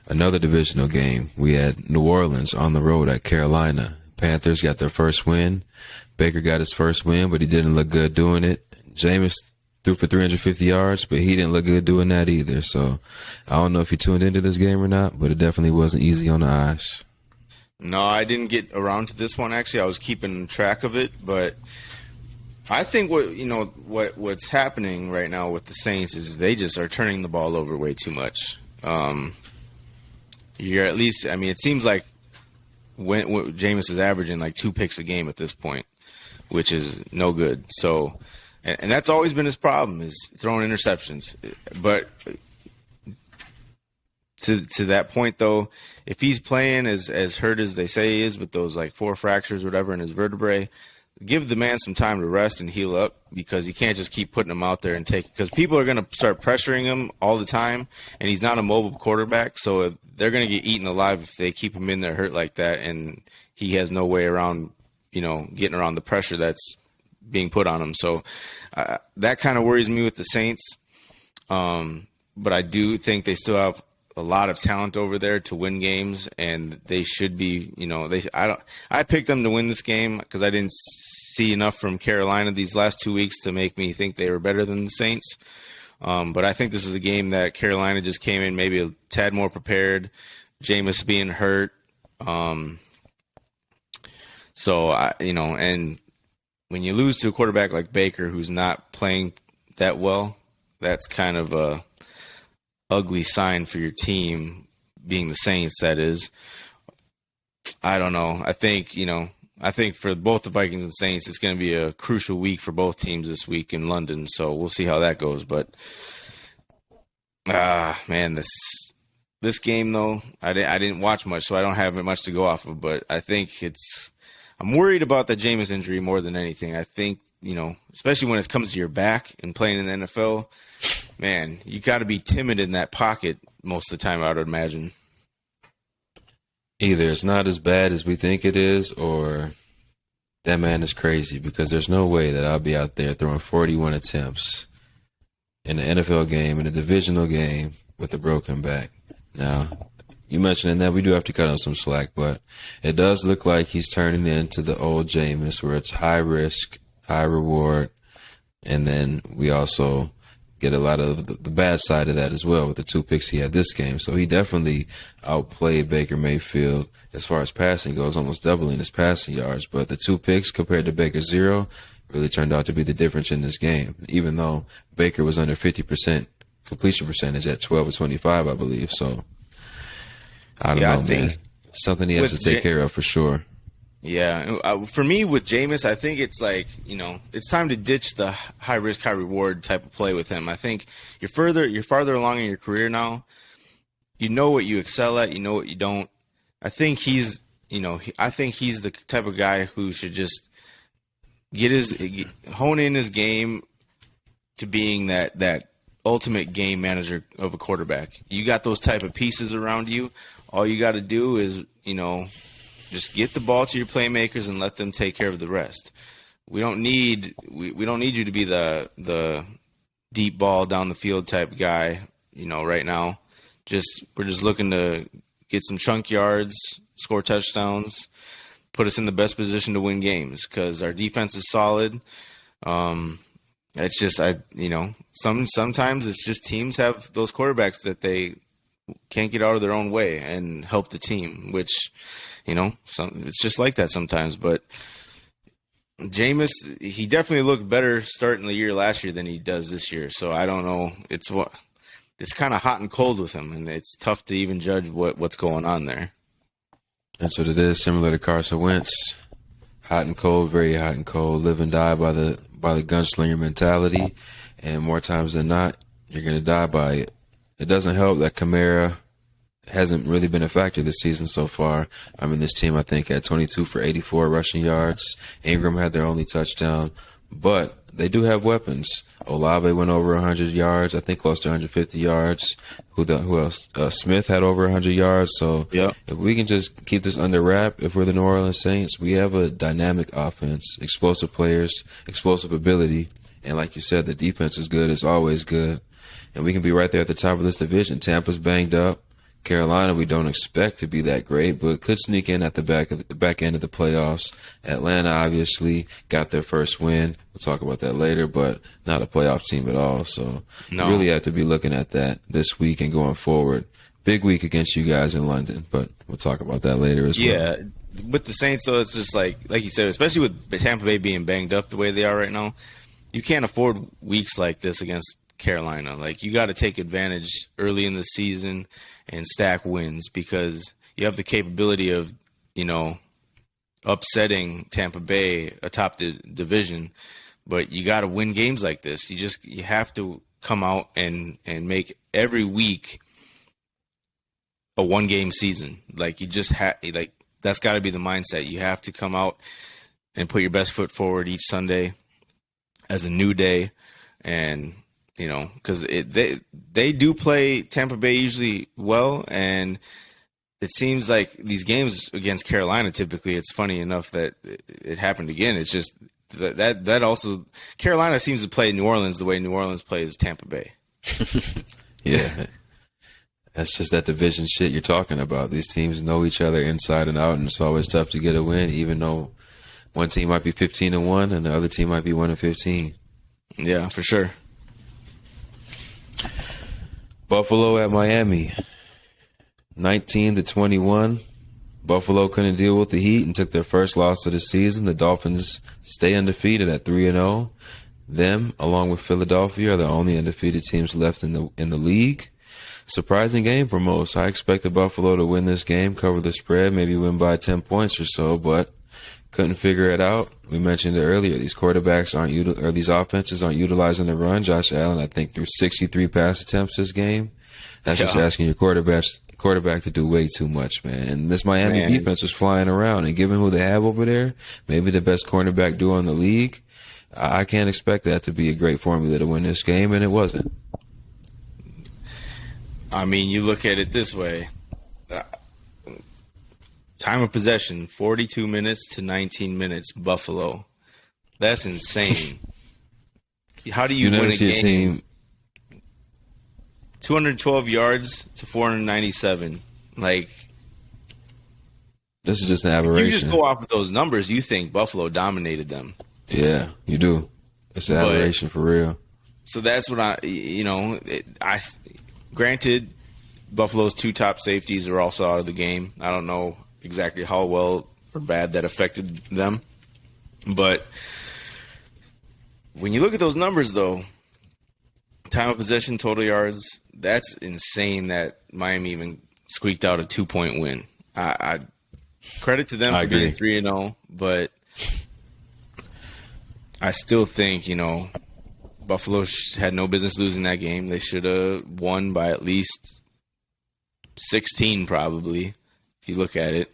Another divisional game, we had New Orleans on the road at Carolina. Panthers got their first win. Baker got his first win, but he didn't look good doing it. Jameis threw for 350 yards, but he didn't look good doing that either. So I don't know if you tuned into this game or not, but it definitely wasn't easy on the eyes. No, I didn't get around to this one, actually. I was keeping track of it, but I think what's happening right now with the Saints is they just are turning the ball over way too much. You're at least, it seems like when Jameis is averaging like 2 picks a game at this point, which is no good. So, and that's always been his problem is throwing interceptions. But to that point though, if he's playing as hurt as they say he is with those like 4 fractures or whatever in his vertebrae, give the man some time to rest and heal up because you can't just keep putting him out there and because people are going to start pressuring him all the time, and he's not a mobile quarterback, so they're going to get eaten alive if they keep him in there hurt like that, and he has no way around, getting around the pressure that's being put on him. So that kind of worries me with the Saints. But I do think they still have a lot of talent over there to win games, and they should be, I picked them to win this game because I didn't see enough from Carolina these last 2 weeks to make me think they were better than the Saints. But I think this is a game that Carolina just came in maybe a tad more prepared, Jameis being hurt. And when you lose to a quarterback like Baker, who's not playing that well, that's kind of a ugly sign for your team, being the Saints, that is. I don't know. I think for both the Vikings and Saints, it's going to be a crucial week for both teams this week in London. So we'll see how that goes. But man, this game though, I didn't watch much, so I don't have much to go off of. But I think I'm worried about the Jameis injury more than anything. I think, especially when it comes to your back and playing in the NFL, man, you got to be timid in that pocket most of the time, I would imagine. Either it's not as bad as we think it is, or that man is crazy, because there's no way that I'll be out there throwing 41 attempts in an NFL game, in a divisional game, with a broken back. Now, you mentioning that, we do have to cut him some slack, but it does look like he's turning into the old Jameis, where it's high risk, high reward, and then we also get a lot of the bad side of that as well with the 2 picks he had this game. So he definitely outplayed Baker Mayfield as far as passing goes, almost doubling his passing yards. But the 2 picks compared to Baker's 0 really turned out to be the difference in this game, even though Baker was under 50% completion percentage at 12 of 25, I believe. So I don't know, man. Something he has to take care of for sure. Yeah, for me with Jameis, I think it's like, it's time to ditch the high risk, high reward type of play with him. I think you're farther along in your career now. You know what you excel at, you know what you don't. I think he's the type of guy who should just hone in his game to being that ultimate game manager of a quarterback. You got those type of pieces around you. All you got to do is, just get the ball to your playmakers and let them take care of the rest. We don't need you to be the deep ball down the field type guy, right now. We're just looking to get some chunk yards, score touchdowns, put us in the best position to win games, because our defense is solid. It's just sometimes it's just teams have those quarterbacks that they can't get out of their own way and help the team, which it's just like that sometimes. But Jameis, he definitely looked better starting the year last year than he does this year. So I don't know. It's kind of hot and cold with him, and it's tough to even judge what's going on there. That's what it is. Similar to Carson Wentz, hot and cold, very hot and cold. Live and die by the gunslinger mentality, and more times than not, you're gonna die by it. It doesn't help that Kamara hasn't really been a factor this season so far. I mean, this team, I think, had 22 for 84 rushing yards. Ingram had their only touchdown, but they do have weapons. Olave went over 100 yards, I think close to 150 yards. Who else? Smith had over 100 yards. So If we can just keep this under wrap, if we're the New Orleans Saints, we have a dynamic offense, explosive players, explosive ability. And like you said, the defense is good. It's always good. And we can be right there at the top of this division. Tampa's banged up. Carolina, we don't expect to be that great, but could sneak in at the back end of the playoffs. Atlanta obviously got their first win. We'll talk about that later, but not a playoff team at all. So You really have to be looking at that this week and going forward. Big week against you guys in London, but we'll talk about that later as well. Yeah, with the Saints, though, it's just like you said, especially with Tampa Bay being banged up the way they are right now, you can't afford weeks like this against Carolina. Like, you got to take advantage early in the season and stack wins, because you have the capability of, upsetting Tampa Bay atop the division. But you got to win games like this. You have to come out and make every week a 1-game season. Like, you just that's got to be the mindset. You have to come out and put your best foot forward each Sunday as a new day. And because they do play Tampa Bay usually well, and it seems like these games against Carolina, typically, it's funny enough that it happened again. It's just that also Carolina seems to play New Orleans the way New Orleans plays Tampa Bay. Yeah, that's just that division shit you're talking about. These teams know each other inside and out, and it's always tough to get a win, even though one team might be 15-1 and the other team might be 1-15. Yeah, for sure. Buffalo at Miami, 19-21. Buffalo couldn't deal with the heat and took their first loss of the season. The Dolphins stay undefeated at 3-0. Them, along with Philadelphia, are the only undefeated teams left in the league. Surprising game for most. I expected Buffalo to win this game, cover the spread, maybe win by 10 points or so, but couldn't figure it out. We mentioned it earlier. These these offenses aren't utilizing the run. Josh Allen, I think, threw 63 pass attempts this game. That's just asking your quarterback to do way too much, man. And this Miami defense was flying around, and given who they have over there, maybe the best cornerback duo in the league, I can't expect that to be a great formula to win this game, and it wasn't. I mean, you look at it this way. Time of possession, 42 minutes to 19 minutes, Buffalo. That's insane. How do you win a game? 212 yards to 497. Like, this is just an aberration. If you just go off of those numbers, you think Buffalo dominated them. Yeah, you do. It's an aberration for real. So that's what granted, Buffalo's two top safeties are also out of the game. I don't know exactly how well or bad that affected them. But when you look at those numbers, though, time of possession, total yards, that's insane that Miami even squeaked out a 2-point win. I credit to them for being 3-0, but I still think, Buffalo had no business losing that game. They should have won by at least 16, probably, if you look at it.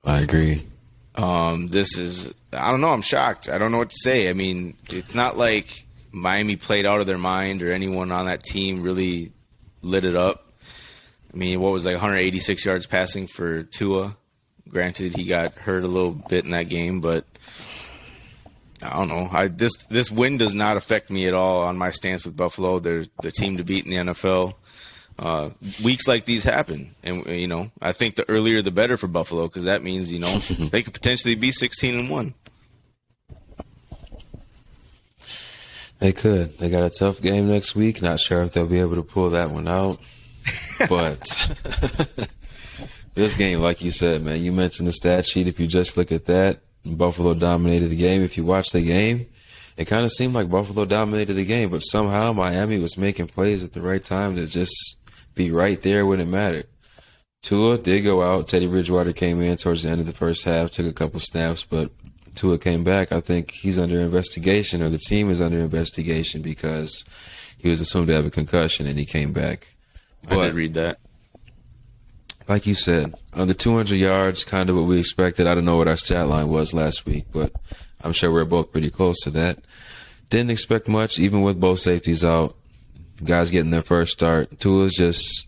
I agree. I don't know. I'm shocked. I don't know what to say. I mean, it's not like Miami played out of their mind or anyone on that team really lit it up. I mean, what was 186 yards passing for Tua? Granted, he got hurt a little bit in that game, but I don't know. This win does not affect me at all on my stance with Buffalo. They're the team to beat in the NFL. Weeks like these happen, and I think the earlier the better for Buffalo, because that means they could potentially be 16-1. They could. They got a tough game next week. Not sure if they'll be able to pull that one out, but this game, like you said, man, you mentioned the stat sheet. If you just look at that, Buffalo dominated the game. If you watch the game, it kind of seemed like Buffalo dominated the game, but somehow Miami was making plays at the right time to just be right there when it mattered. Tua did go out. Teddy Bridgewater came in towards the end of the first half, took a couple snaps, but Tua came back. I think he's under investigation, or the team is under investigation, because he was assumed to have a concussion, and he came back. But, I did read that. Like you said, on the 200 yards, kind of what we expected. I don't know what our stat line was last week, but I'm sure we're both pretty close to that. Didn't expect much, even with both safeties out. Guys getting their first start. Tua's just,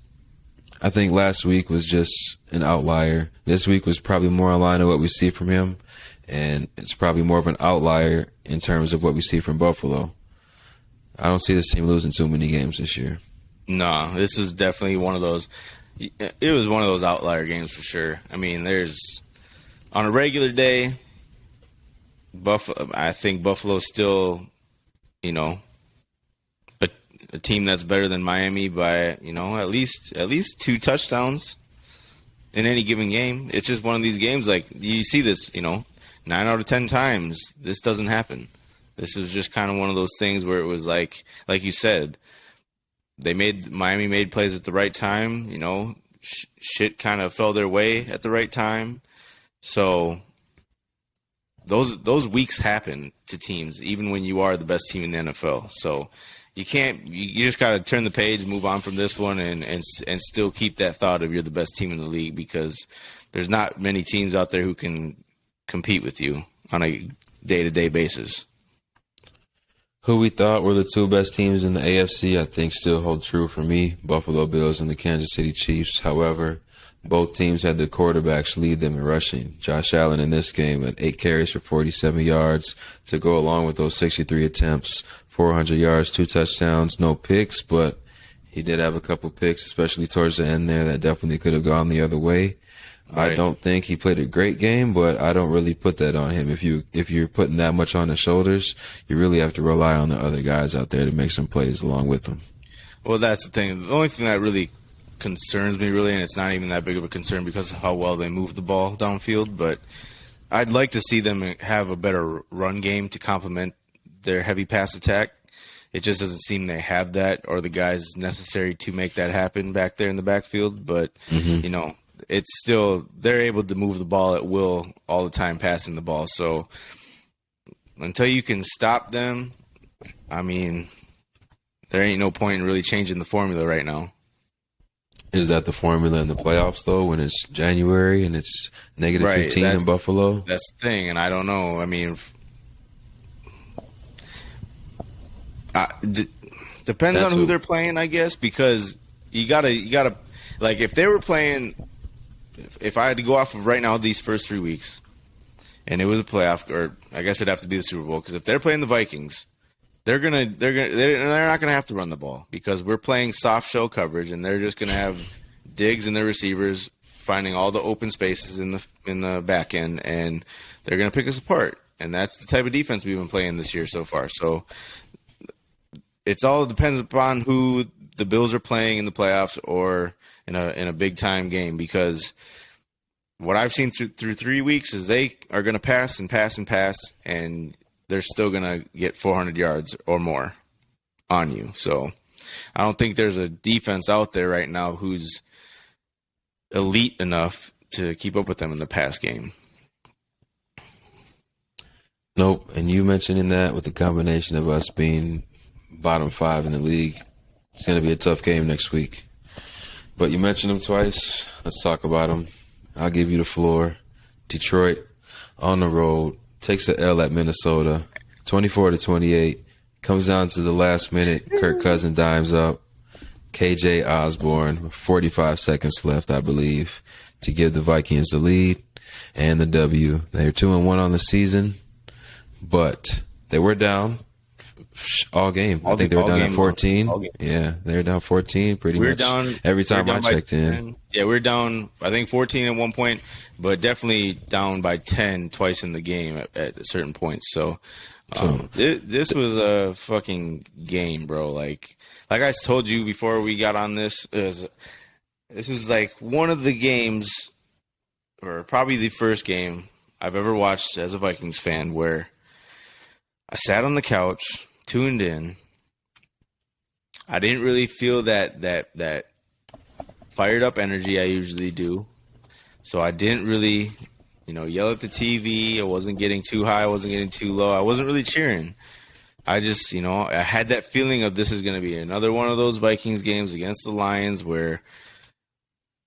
I think last week was just an outlier. This week was probably more in line with what we see from him, and it's probably more of an outlier in terms of what we see from Buffalo. I don't see this team losing too many games this year. No, this is definitely one of those. It was one of those outlier games for sure. I mean, on a regular day, I think Buffalo's still, a team that's better than Miami by, at least 2 touchdowns in any given game. It's just one of these games, like, you see this, 9 out of 10 times, this doesn't happen. This is just kind of one of those things where it was like you said, Miami made plays at the right time, shit kind of fell their way at the right time. So those weeks happen to teams, even when you are the best team in the NFL. So you just got to turn the page, move on from this one, and still keep that thought of you're the best team in the league, because there's not many teams out there who can compete with you on a day-to-day basis. Who we thought were the 2 best teams in the AFC, I think still hold true for me, Buffalo Bills and the Kansas City Chiefs. However, both teams had their quarterbacks lead them in rushing. Josh Allen in this game had 8 carries for 47 yards to go along with those 63 attempts, 400 yards, 2 touchdowns, no picks, but he did have a couple picks, especially towards the end there, that definitely could have gone the other way. Right. I don't think he played a great game, but I don't really put that on him. If you're putting that much on his shoulders, you really have to rely on the other guys out there to make some plays along with him. Well, that's the thing. The only thing that really concerns me, really, and it's not even that big of a concern because of how well they move the ball downfield, but I'd like to see them have a better run game to complement their heavy pass attack. It just doesn't seem they have that or the guys necessary to make that happen back there in the backfield. But, you know, it's still they're able to move the ball at will all the time passing the ball. So until you can stop them, I mean, there ain't no point in really changing the formula right now. Is that the formula in the playoffs, though, when it's January and it's negative 15 in Buffalo? That's the thing, and I don't know. I mean, depends on who they're playing, I guess, because you gotta like if they were playing. If I had to go off of right now these first 3 weeks, and it was a playoff, or I guess it'd have to be the Super Bowl, because if they're playing the Vikings, they're not gonna have to run the ball because we're playing soft shell coverage, and they're just gonna have Diggs and their receivers finding all the open spaces in the back end, and they're gonna pick us apart. And that's the type of defense we've been playing this year so far. So it's all depends upon who the Bills are playing in the playoffs or in a big time game, because what I've seen through 3 weeks is they are going to pass and pass and pass, and they're still going to get 400 yards or more on you. So I don't think there's a defense out there right now who's elite enough to keep up with them in the pass game. Nope. And you mentioning that with the combination of us being bottom 5 in the league, it's going to be a tough game next week. But you mentioned them twice. Let's talk about them. I'll give you the floor. Detroit on the road takes a L at Minnesota, 24-28. Comes down to the last minute. Kirk Cousins dimes up. KJ Osborne, 45 seconds left, I believe, to give the Vikings the lead and the W. They're 2-1 on the season, but they were down all game. I think they were down at 14. Yeah, they were down 14 pretty much every time I checked in. Yeah, we were down, I think, 14 at one point, but definitely down by 10 twice in the game at certain points. So this was a fucking game, bro. Like I told you before we got on this was like one of the games, or probably the first game I've ever watched as a Vikings fan where I sat on the couch, tuned in. I didn't really feel that fired up energy I usually do. So I didn't really, yell at the TV. I wasn't getting too high. I wasn't getting too low. I wasn't really cheering. I just, I had that feeling of this is going to be another one of those Vikings games against the Lions where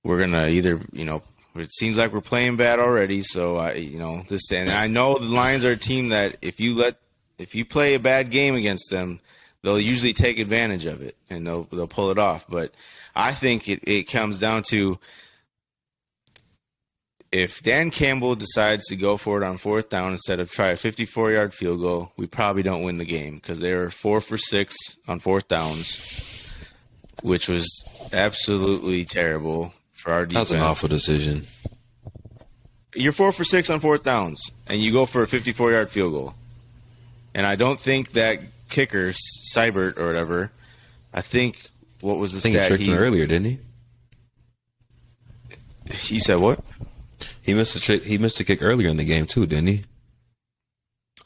we're going to either, it seems like we're playing bad already. So and I know the Lions are a team that if you play a bad game against them, they'll usually take advantage of it and they'll pull it off. But I think it comes down to if Dan Campbell decides to go for it on fourth down instead of try a 54-yard field goal, we probably don't win the game because they were 4 for 6 on fourth downs, which was absolutely terrible for our defense. That's an awful decision. You're 4 for 6 on fourth downs, and you go for a 54-yard field goal. And I don't think that kicker, Seibert or whatever, I think what was the stat? He tricked him earlier, didn't he? He said what? He missed a kick earlier in the game too, didn't he?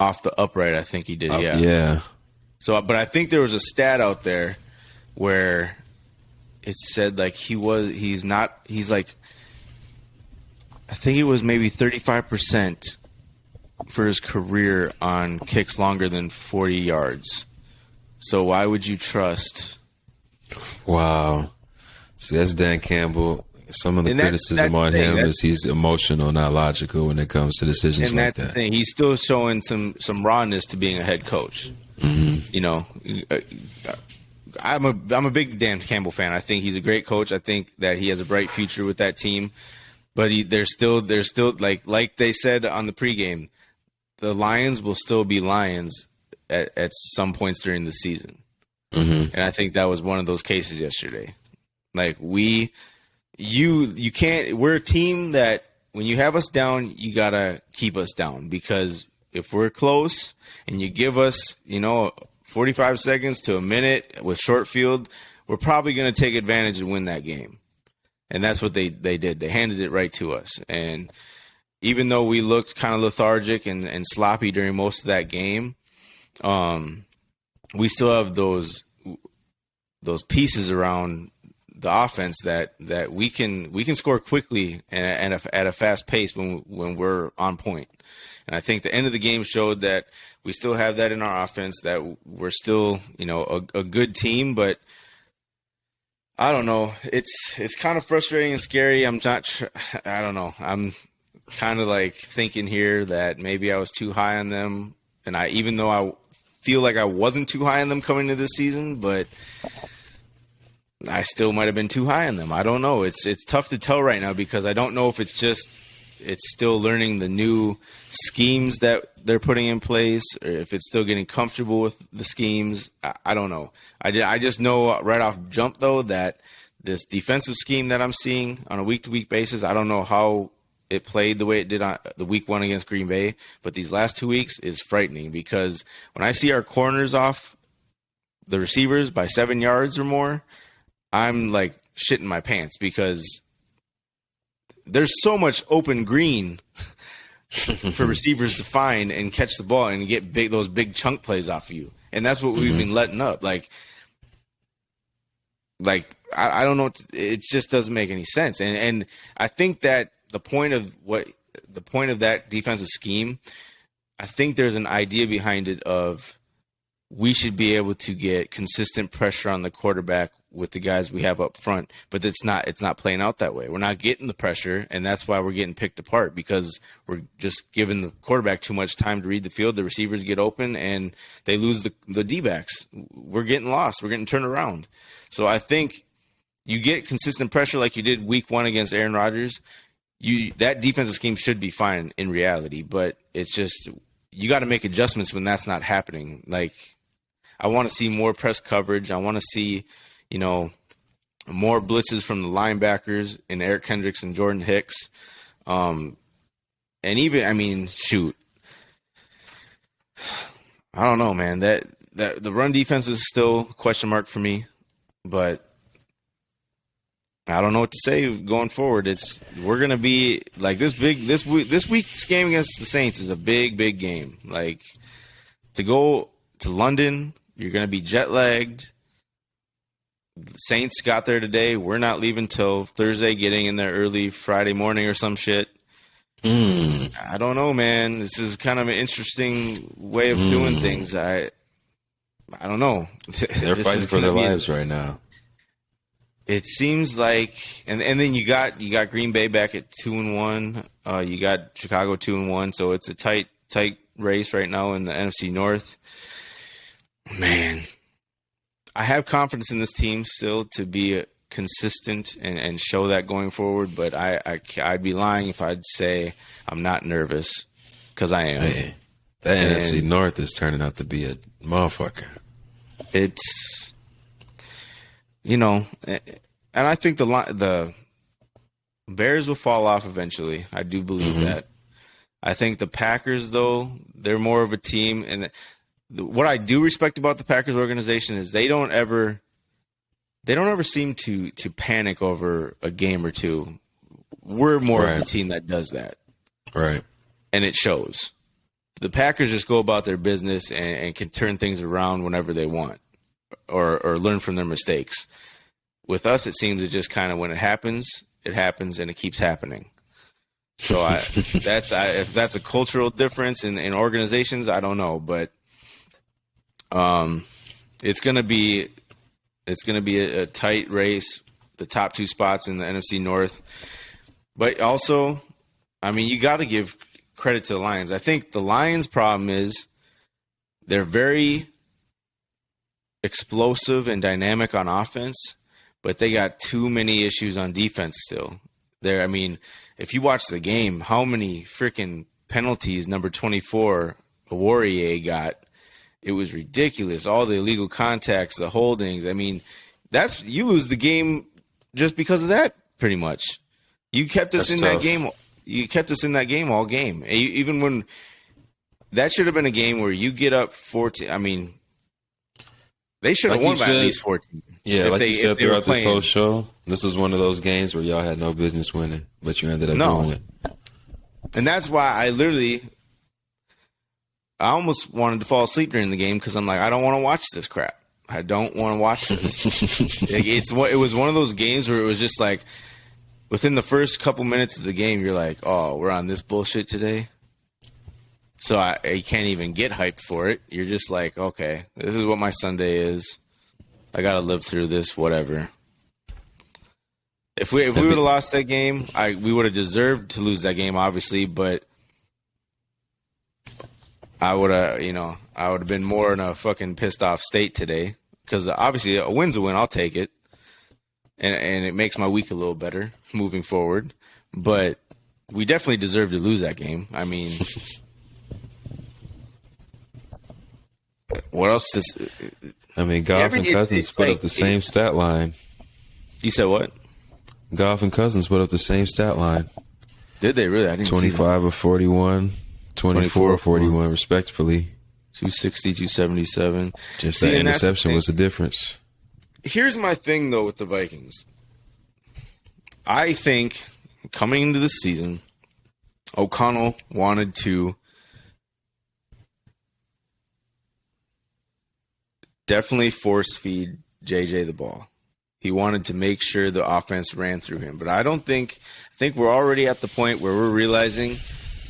Off the upright, I think he did. Yeah. Yeah. So, but I think there was a stat out there where it said like he's like, I think it was maybe 35% for his career on kicks longer than 40 yards. So why would you trust? Wow. See, that's Dan Campbell. Some of the criticism on him is he's emotional, not logical when it comes to decisions like that. And that's the thing. He's still showing some rawness to being a head coach. Mm-hmm. I'm a big Dan Campbell fan. I think he's a great coach. I think that he has a bright future with that team. But they're still like they said on the pregame, the Lions will still be Lions at some points during the season. Mm-hmm. And I think that was one of those cases yesterday. Like you can't. We're a team that when you have us down, you gotta keep us down, because if we're close and you give us 45 seconds to a minute with short field, we're probably gonna take advantage and win that game. And that's what they did. They handed it right to us. And even though we looked kind of lethargic and sloppy during most of that game, we still have those pieces around the offense that we can score quickly and at a fast pace when we're on point. And I think the end of the game showed that we still have that in our offense, that we're still, a good team, but I don't know. It's kind of frustrating and scary. I don't know. I'm kind of like thinking here that maybe I was too high on them, and even though I feel like I wasn't too high on them coming into this season, but I still might have been too high on them. I don't know. It's tough to tell right now because I don't know if it's still learning the new schemes that they're putting in place, or if it's still getting comfortable with the schemes. I don't know. I just know right off jump, though, that this defensive scheme that I'm seeing on a week-to-week basis, I don't know how it played the way it did on the week 1 against Green Bay, but these last 2 weeks is frightening because when I see our corners off the receivers by 7 yards or more, I'm like shitting my pants because there's so much open green for receivers to find and catch the ball and get those big chunk plays off of you. And that's what we've been letting up. Like I don't know. It just doesn't make any sense. And I think that the point of that defensive scheme, I think there's an idea behind it of we should be able to get consistent pressure on the quarterback with the guys we have up front, but it's not playing out that way. We're not getting the pressure, and that's why we're getting picked apart because we're just giving the quarterback too much time to read the field. The receivers get open, and they lose the D-backs. We're getting lost. We're getting turned around. So I think you get consistent pressure like you did week 1 against Aaron Rodgers. That defensive scheme should be fine in reality, but it's just you got to make adjustments when that's not happening. Like I want to see more press coverage. I want to see more blitzes from the linebackers and Eric Kendricks and Jordan Hicks. And even, shoot, I don't know, man, that the run defense is still a question mark for me, but I don't know what to say going forward. We're going to be like this week's game against the Saints is a big, big game. Like to go to London, you're going to be jet lagged. The Saints got there today. We're not leaving till Thursday, getting in there early Friday morning or some shit. I don't know, man. This is kind of an interesting way of doing things. I don't know. They're fighting for their lives right now. It seems like, and then you got Green Bay back at 2-1. You got Chicago 2-1. So it's a tight race right now in the NFC North. Man. I have confidence in this team still to be consistent and show that going forward, but I'd be lying if I'd say I'm not nervous because I am. Man, that NFC North is turning out to be a motherfucker. It's, and I think the Bears will fall off eventually. I do believe that. I think the Packers, though, they're more of a team, and what I do respect about the Packers organization is they don't ever seem to panic over a game or two. We're more of a team that does that. Right. And it shows. The Packers just go about their business and can turn things around whenever they want or learn from their mistakes. With us, it seems it just kind of when it happens, and it keeps happening. So if that's a cultural difference in organizations, I don't know, but it's gonna be a tight race, the top 2 spots in the NFC North. But also, you got to give credit to the Lions. I think the Lions' problem is they're very explosive and dynamic on offense, but they got too many issues on defense still. If you watch the game, how many freaking penalties number 24, Warrior, got? It was ridiculous. All the illegal contacts, the holdings. You lose the game just because of that, pretty much. You kept us that game. You kept us in that game all game. Even when that should have been a game where you get up 14. They should have won by at least 14. Yeah, like you said throughout this whole show, this was one of those games where y'all had no business winning, but you ended up doing it. And that's why I literally I almost wanted to fall asleep during the game because I'm like, I don't want to watch this crap. I don't want to watch this. It was one of those games where it was just like, within the first couple minutes of the game, you're like, oh, we're on this bullshit today. So I can't even get hyped for it. You're just like, okay, this is what my Sunday is. I got to live through this, whatever. If we would have lost that game, we would have deserved to lose that game, obviously, but I would have been more in a fucking pissed off state today because obviously a win's a win. I'll take it. And it makes my week a little better moving forward. But we definitely deserve to lose that game. I mean, what else Goff and Cousins put up the same stat line. You said what? Goff and Cousins put up the same stat line. Did they really? I didn't 25 of 41, 24 of 41, respectively. 260, 277. Just that interception was the difference. Here's my thing, though, with the Vikings. I think coming into the season, O'Connell wanted to definitely force feed JJ the ball. He wanted to make sure the offense ran through him. But I think we're already at the point where we're realizing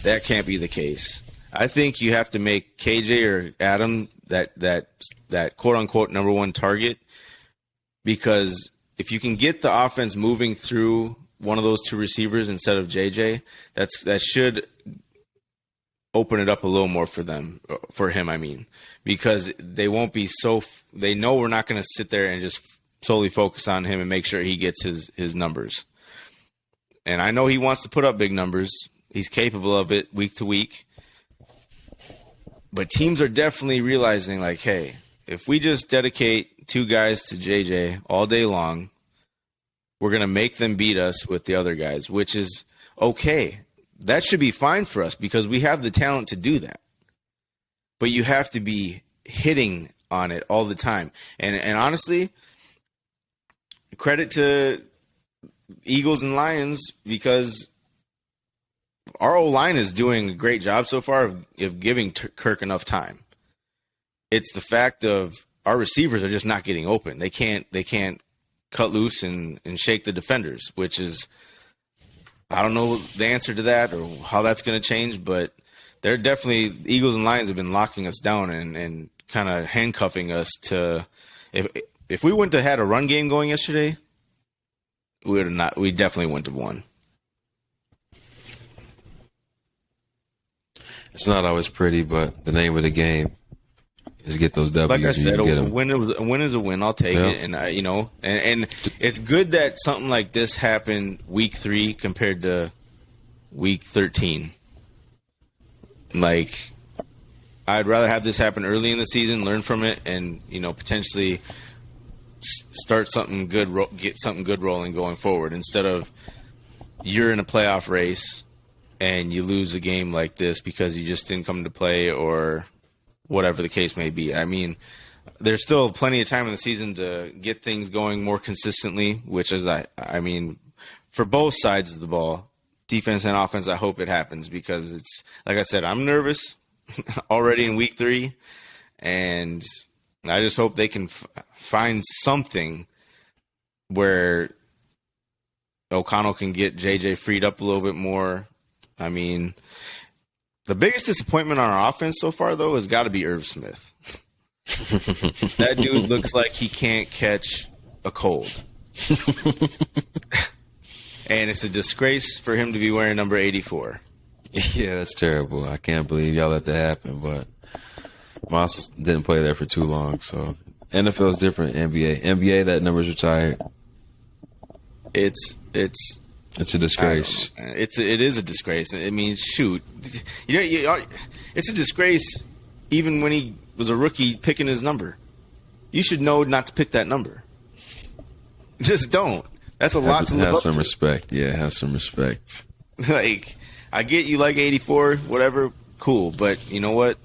that can't be the case. I think you have to make KJ or Adam that quote-unquote number one target, because if you can get the offense moving through one of those two receivers instead of JJ, that should open it up a little more for him, I mean, because they won't be they know we're not going to sit there and just solely focus on him and make sure he gets his numbers. And I know he wants to put up big numbers. He's capable of it week to week. But teams are definitely realizing, like, hey, if we just dedicate two guys to JJ all day long, we're going to make them beat us with the other guys, which is okay. That should be fine for us because we have the talent to do that. But you have to be hitting on it all the time. And honestly, credit to Eagles and Lions, because our O-line is doing a great job so far of giving Kirk enough time. It's the fact of our receivers are just not getting open. They can't cut loose and shake the defenders, which is, I don't know the answer to that or how that's going to change, but they're definitely, Eagles and Lions have been locking us down and kind of handcuffing us to, if we wouldn't have had a run game going yesterday, we definitely wouldn't have won. It's not always pretty, but the name of the game is get those W's. Like I said, a win is a win. I'll take it, and and it's good that something like this happened week 3 compared to week 13. Like, I'd rather have this happen early in the season, learn from it, and potentially start something good, get something good rolling going forward, instead of you're in a playoff race and you lose a game like this because you just didn't come to play or whatever the case may be. I mean, there's still plenty of time in the season to get things going more consistently, which is, I mean, for both sides of the ball, defense and offense, I hope it happens, because it's, like I said, I'm nervous already in week 3, and I just hope they can find something where O'Connell can get JJ freed up a little bit more. I mean, the biggest disappointment on our offense so far, though, has got to be Irv Smith. That dude looks like he can't catch a cold. And it's a disgrace for him to be wearing number 84. Yeah, that's terrible. I can't believe y'all let that happen, but Moss didn't play there for too long. So NFL is different. NBA, that number's retired. It's a disgrace. It is a disgrace. I mean, shoot, it's a disgrace even when he was a rookie picking his number. You should know not to pick that number. Just don't. That's a lot to live up to. Have some respect. Yeah, have some respect. Like, I get you like 84, whatever, cool. But you know what?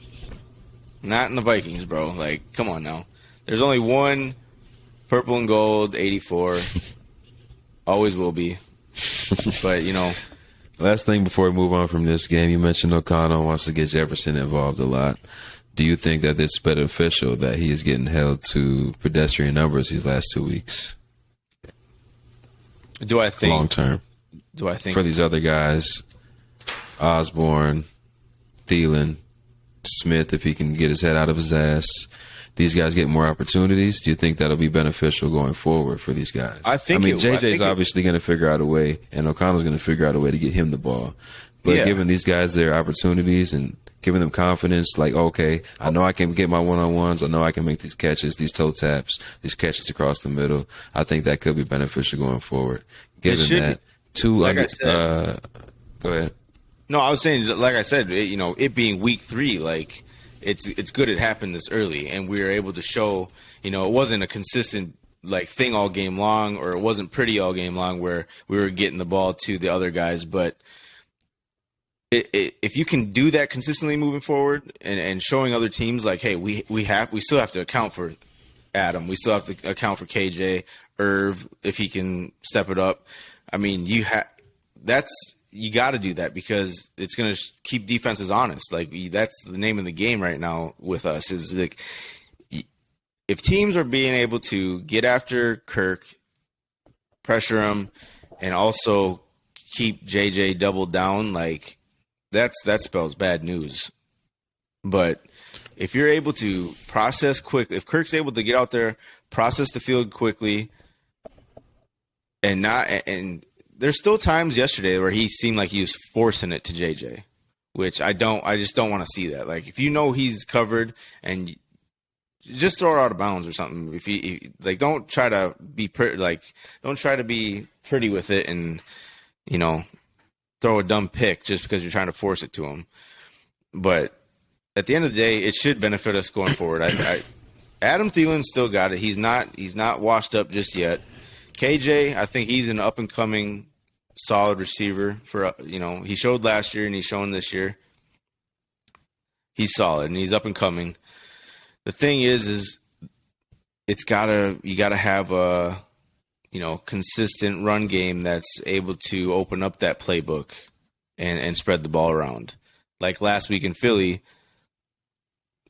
Not in the Vikings, bro. Like, come on now. There's only one purple and gold 84. Always will be. But, Last thing before we move on from this game, you mentioned O'Connell wants to get Jefferson involved a lot. Do you think that it's beneficial that he is getting held to pedestrian numbers these last 2 weeks? Do I think long term? Do I think for these other guys, Osborne, Thielen, Smith, if he can get his head out of his ass, these guys get more opportunities? Do you think that'll be beneficial going forward for these guys? I mean, JJ's obviously going to figure out a way, and O'Connell's going to figure out a way to get him the ball. But giving these guys their opportunities and giving them confidence, like, okay, I know I can get my one-on-ones. I know I can make these catches, these toe taps, these catches across the middle. I think that could be beneficial going forward. Given that, go ahead. No, I was saying, like I said, it being week 3, like, it's good it happened this early, and we were able to show, it wasn't a consistent thing all game long, or it wasn't pretty all game long where we were getting the ball to the other guys. But if you can do that consistently moving forward, and showing other teams like, hey, we still have to account for Adam, we still have to account for KJ, Irv, if he can step it up. I mean, you got to do that, because it's going to keep defenses honest. Like, that's the name of the game right now with us, is like, if teams are being able to get after Kirk, pressure him, and also keep JJ doubled down, like, that spells bad news. But if you're able to process quick, if Kirk's able to get out there, process the field quickly, and there's still times yesterday where he seemed like he was forcing it to JJ, which I just don't want to see that. Like, if he's covered, and just throw it out of bounds or something. If he don't try to be pretty with it, and throw a dumb pick just because you're trying to force it to him. But at the end of the day, it should benefit us going forward. Adam Thielen still got it. He's not washed up just yet. KJ, I think he's an up and coming solid receiver. He showed last year and he's shown this year. He's solid and he's up and coming. The thing is you gotta have a consistent run game that's able to open up that playbook and spread the ball around. Like last week in Philly,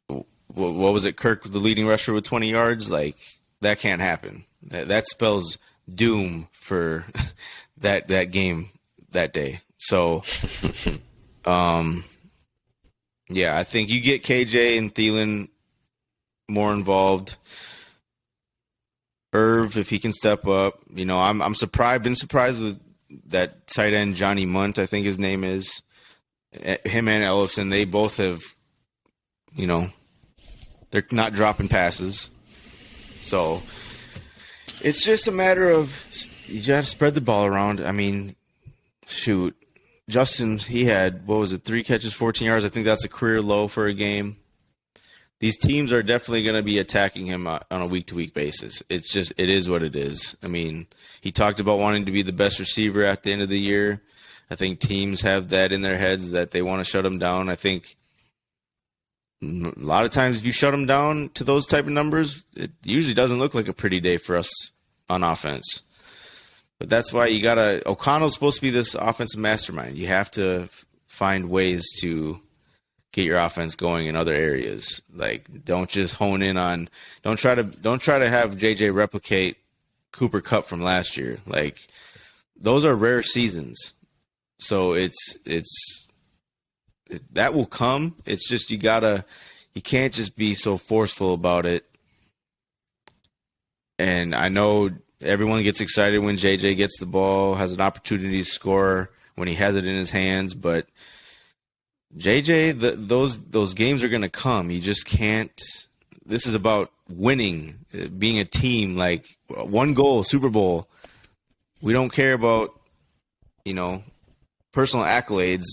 what was it? Kirk, the leading rusher with 20 yards. Like, that can't happen. That spells doom for that game that day. So, I think you get KJ and Thielen more involved. Irv, if he can step up, I'm surprised. Been surprised with that tight end Johnny Munt, I think his name is. Him and Ellison, they both have, they're not dropping passes. So it's just a matter of you got to spread the ball around. I mean, shoot, Justin, he had 3 catches, 14 yards. I think that's a career low for a game. These teams are definitely going to be attacking him on a week-to-week basis. It is what it is. I mean, he talked about wanting to be the best receiver at the end of the year. I think teams have that in their heads that they want to shut him down. I think a lot of times if you shut him down to those type of numbers, it usually doesn't look like a pretty day for us on offense. But that's why O'Connell's supposed to be this offensive mastermind. You have to find ways to get your offense going in other areas. Like, don't just hone in on. Don't try to have JJ replicate Cooper Kupp from last year. Like, those are rare seasons, so that will come. It's just you can't just be so forceful about it. And I know everyone gets excited when JJ gets the ball, has an opportunity to score when he has it in his hands, but JJ, those games are going to come. You just can't. This is about winning, being a team. Like, one goal, Super Bowl. We don't care about, personal accolades.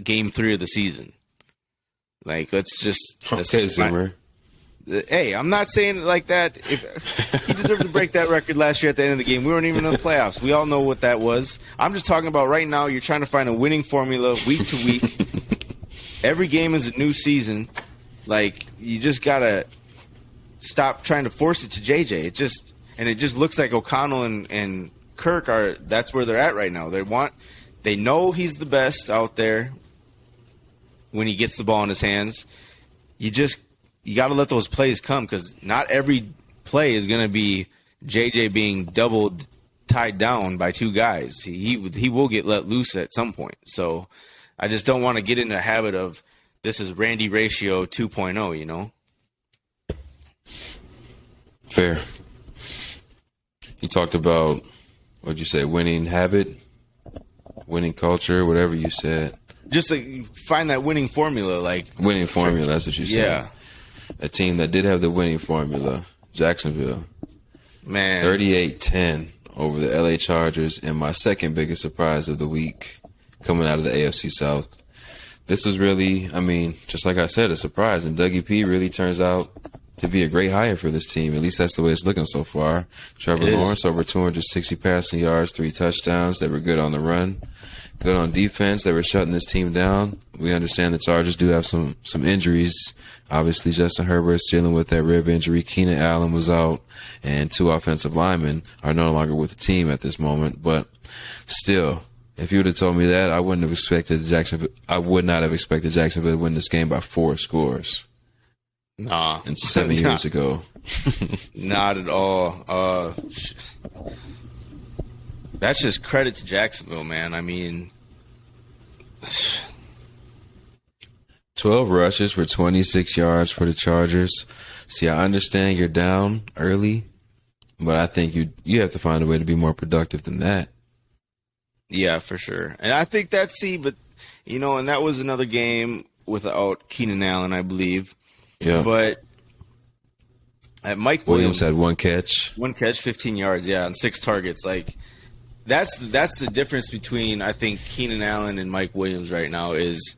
Game 3 of the season. Like, let's just. Okay, Zimmer. Hey, I'm not saying it like that. If he deserved to break that record last year at the end of the game. We weren't even in the playoffs. We all know what that was. I'm just talking about right now. You're trying to find a winning formula week to week. Every game is a new season. Like, you just gotta stop trying to force it to JJ. It just looks like O'Connell and Kirk that's where they're at right now. They They know he's the best out there when he gets the ball in his hands. You got to let those plays come, because not every play is going to be JJ being doubled, tied down by two guys. He will get let loose at some point. So I just don't want to get in the habit of this is Randy Ratio 2.0, you know? Fair. You talked about, what'd you say, winning habit, winning culture, whatever you said. Just like find that winning formula. Winning formula, that's what you said. Yeah. A team that did have the winning formula, Jacksonville. Man. 38-10 over the LA Chargers, and my second biggest surprise of the week coming out of the AFC South. This was really, just like I said, a surprise. And Dougie P really turns out to be a great hire for this team. At least that's the way it's looking so far. Trevor Lawrence, over 260 passing yards, 3 touchdowns. They were good on the run, good on defense. They were shutting this team down. We understand the Chargers do have some injuries. Obviously, Justin Herbert's dealing with that rib injury. Keenan Allen was out, and 2 offensive linemen are no longer with the team at this moment. But still, if you would have told me that, I would not have expected Jacksonville to win this game by 4 scores. Nah. And 7 years ago. Not at all. That's just credit to Jacksonville, man. 12 rushes for 26 yards for the Chargers. See, I understand you're down early, but I think you have to find a way to be more productive than that. Yeah, for sure. And I think and that was another game without Keenan Allen, I believe. Yeah. But at Mike Williams had 1 catch. 1 catch, 15 yards, yeah, and 6 targets. That's the difference between, I think, Keenan Allen and Mike Williams right now is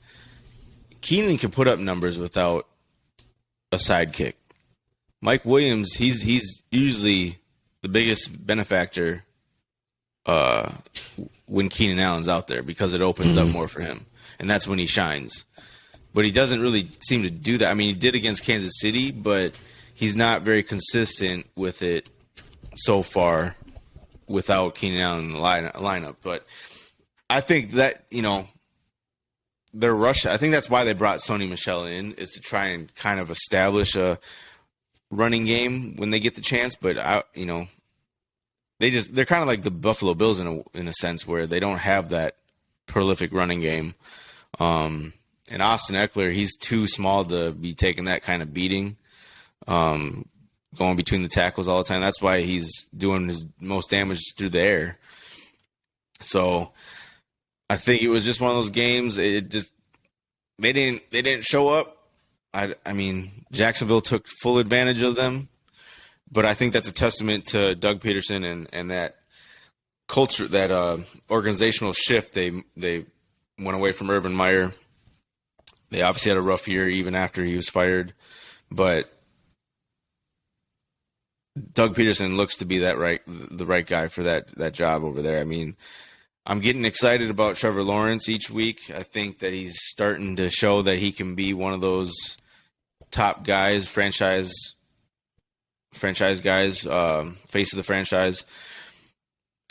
Keenan can put up numbers without a sidekick. Mike Williams, he's usually the biggest benefactor when Keenan Allen's out there, because it opens up more for him, and that's when he shines. But he doesn't really seem to do that. He did against Kansas City, but he's not very consistent with it so far without Keenan Allen in the lineup. But I think that, their rush, I think that's why they brought Sony Michel in, is to try and kind of establish a running game when they get the chance. But they're kind of like the Buffalo Bills in a sense, where they don't have that prolific running game. And Austin Eckler, he's too small to be taking that kind of beating, going between the tackles all the time. That's why he's doing his most damage through the air. So I think it was just one of those games. They didn't show up. Jacksonville took full advantage of them, but I think that's a testament to Doug Peterson and that culture, that organizational shift. They went away from Urban Meyer. They obviously had a rough year even after he was fired, but Doug Peterson looks to be the right guy for that job over there. I'm getting excited about Trevor Lawrence each week. I think that he's starting to show that he can be one of those top guys, franchise guys, face of the franchise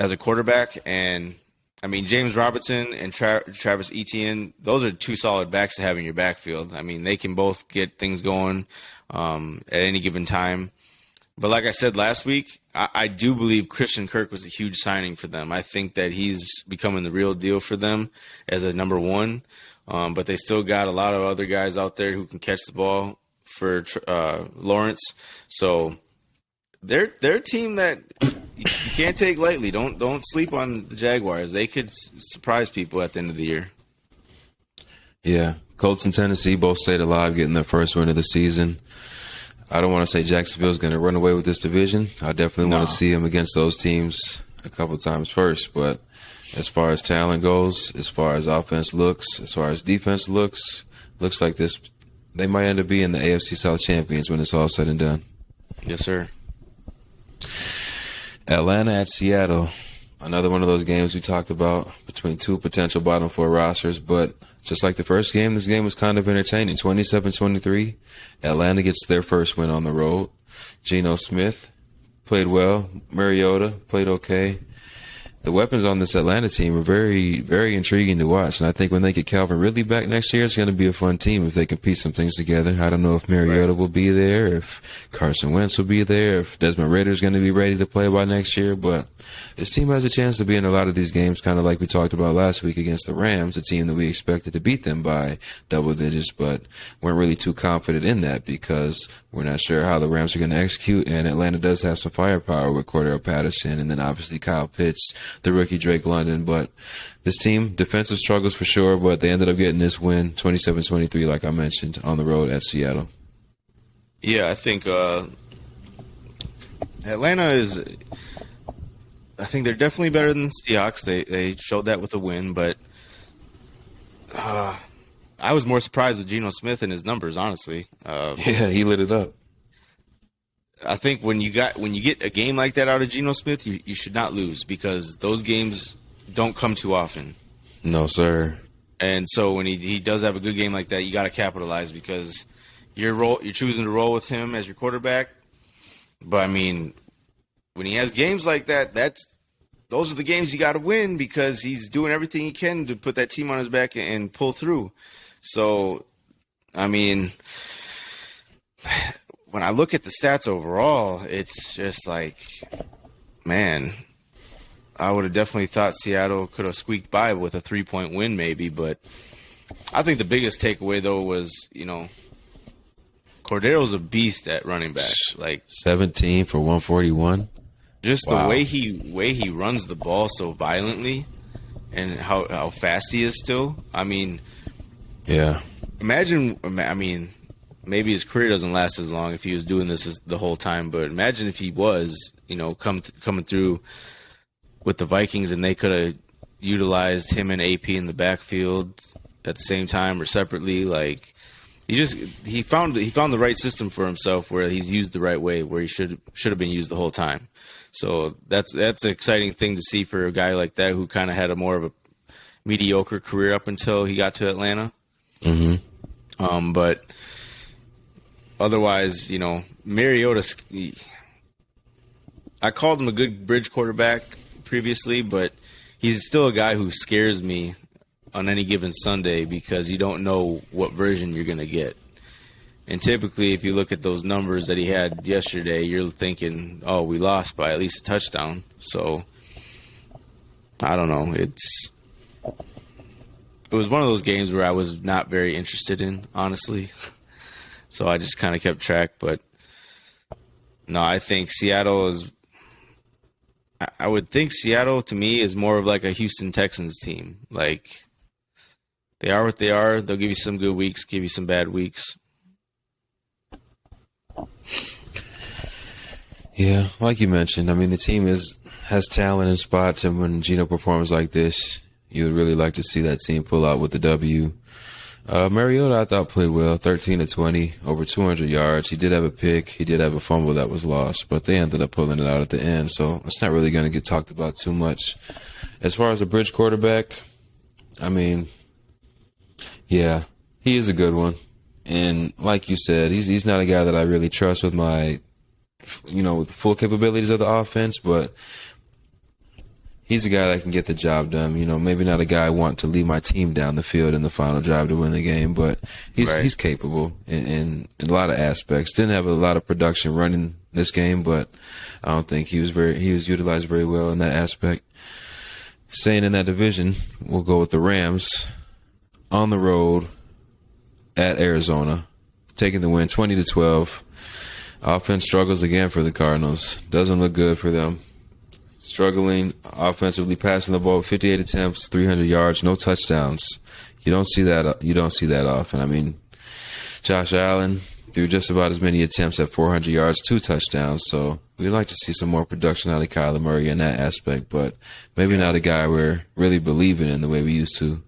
as a quarterback. And James Robinson and Travis Etienne, those are 2 solid backs to have in your backfield. They can both get things going at any given time. But like I said last week, I do believe Christian Kirk was a huge signing for them. I think that he's becoming the real deal for them as a number 1. But they still got a lot of other guys out there who can catch the ball for Lawrence. So they're a team that you can't take lightly. Don't sleep on the Jaguars. They could surprise people at the end of the year. Yeah, Colts and Tennessee both stayed alive, getting their first win of the season. I don't want to say Jacksonville's going to run away with this division. I definitely want to see them against those teams a couple of times first. But as far as talent goes, as far as offense looks, as far as defense looks like they might end up being the AFC South champions when it's all said and done. Yes, sir. Atlanta at Seattle. Another one of those games we talked about between 2 potential bottom 4 rosters, but just like the first game, this game was kind of entertaining. 27-23. Atlanta gets their first win on the road. Geno Smith played well. Mariota played okay. the weapons on this Atlanta team are very, very intriguing to watch. And I think when they get Calvin Ridley back next year, it's going to be a fun team if they can piece some things together. I don't know if Mariota will be there, if Carson Wentz will be there, if Desmond Ridder's going to be ready to play by next year. But this team has a chance to be in a lot of these games, kind of like we talked about last week against the Rams, a team that we expected to beat them by double digits, but weren't really too confident in that because we're not sure how the Rams are going to execute. And Atlanta does have some firepower with Cordell Patterson and then obviously Kyle Pitts, the rookie Drake London. But this team, defensive struggles for sure, but they ended up getting this win, 27-23, like I mentioned, on the road at Seattle. Yeah, I think Atlanta is – I think they're definitely better than the Seahawks. They showed that with a win, but I was more surprised with Geno Smith and his numbers, honestly. Yeah, he lit it up. I think when you get a game like that out of Geno Smith, you should not lose because those games don't come too often. No, sir. And so when he does have a good game like that, you got to capitalize because you're choosing to roll with him as your quarterback. But I mean, when he has games like that, those are the games you got to win because he's doing everything he can to put that team on his back and pull through. So, I mean, when I look at the stats overall, it's just like, man, I would have definitely thought Seattle could have squeaked by with a 3-point win maybe. But I think the biggest takeaway, though, was, Cordero's a beast at running back. Like 17 for 141. Just Wow. the way he runs the ball so violently and how fast he is still. I mean, yeah. Imagine, I mean, maybe his career doesn't last as long if he was doing this the whole time, but imagine if he was, coming through with the Vikings and they could have utilized him and AP in the backfield at the same time or separately. Like, he found the right system for himself where he's used the right way, where he should have been used the whole time. So that's an exciting thing to see for a guy like that who kind of had a more of a mediocre career up until he got to Atlanta. Mm-hmm. But otherwise, Mariota, I called him a good bridge quarterback previously, but he's still a guy who scares me on any given Sunday because you don't know what version you're going to get. And typically, if you look at those numbers that he had yesterday, you're thinking, oh, we lost by at least a touchdown. So, I don't know. It was one of those games where I was not very interested in, honestly. So I just kind of kept track. But, no, I think Seattle is – I would think Seattle, to me, is more of like a Houston Texans team. Like, they are what they are. They'll give you some good weeks, give you some bad weeks. Yeah, like you mentioned, I mean, the team has talent in spots, and when Geno performs like this, you would really like to see that team pull out with the W. Mariota, I thought, played well, 13-20, over 200 yards. He did have a pick. He did have a fumble that was lost, but they ended up pulling it out at the end, so it's not really going to get talked about too much. As far as a bridge quarterback, I mean, yeah, he is a good one. And like you said, he's not a guy that I really trust with my, with the full capabilities of the offense, but he's a guy that can get the job done. Maybe not a guy I want to lead my team down the field in the final drive to win the game, but he's capable in a lot of aspects. Didn't have a lot of production running this game, but I don't think he was utilized very well in that aspect. Staying in that division, we'll go with the Rams on the road at Arizona, taking the win 20-12. Offense struggles again for the Cardinals. Doesn't look good for them. Struggling offensively, passing the ball, 58 attempts, 300 yards, no touchdowns. You don't see that often. I mean, Josh Allen threw just about as many attempts at 400 yards, 2 touchdowns. So we'd like to see some more production out of Kyler Murray in that aspect, but maybe not a guy we're really believing in the way we used to.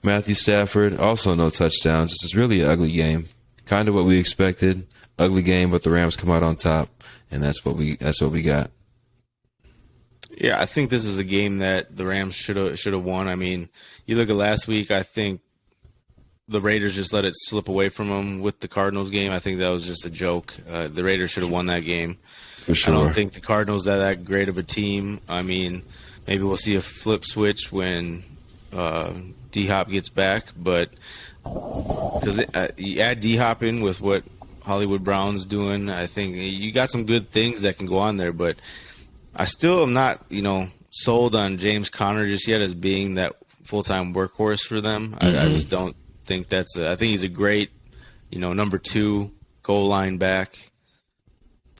Matthew Stafford, also no touchdowns. This is really an ugly game. Kind of what we expected. Ugly game, but the Rams come out on top, and that's what we got. Yeah, I think this is a game that the Rams should have won. I mean, you look at last week, I think the Raiders just let it slip away from them with the Cardinals game. I think that was just a joke. The Raiders should have won that game. For sure. I don't think the Cardinals are that great of a team. I mean, maybe we'll see a flip switch when D-Hop gets back. But because you add D-Hop in with what Hollywood Brown's doing, I think you got some good things that can go on there. But I still am not, sold on James Conner just yet as being that full-time workhorse for them. I just don't think I think he's a great, number 2 goal line back,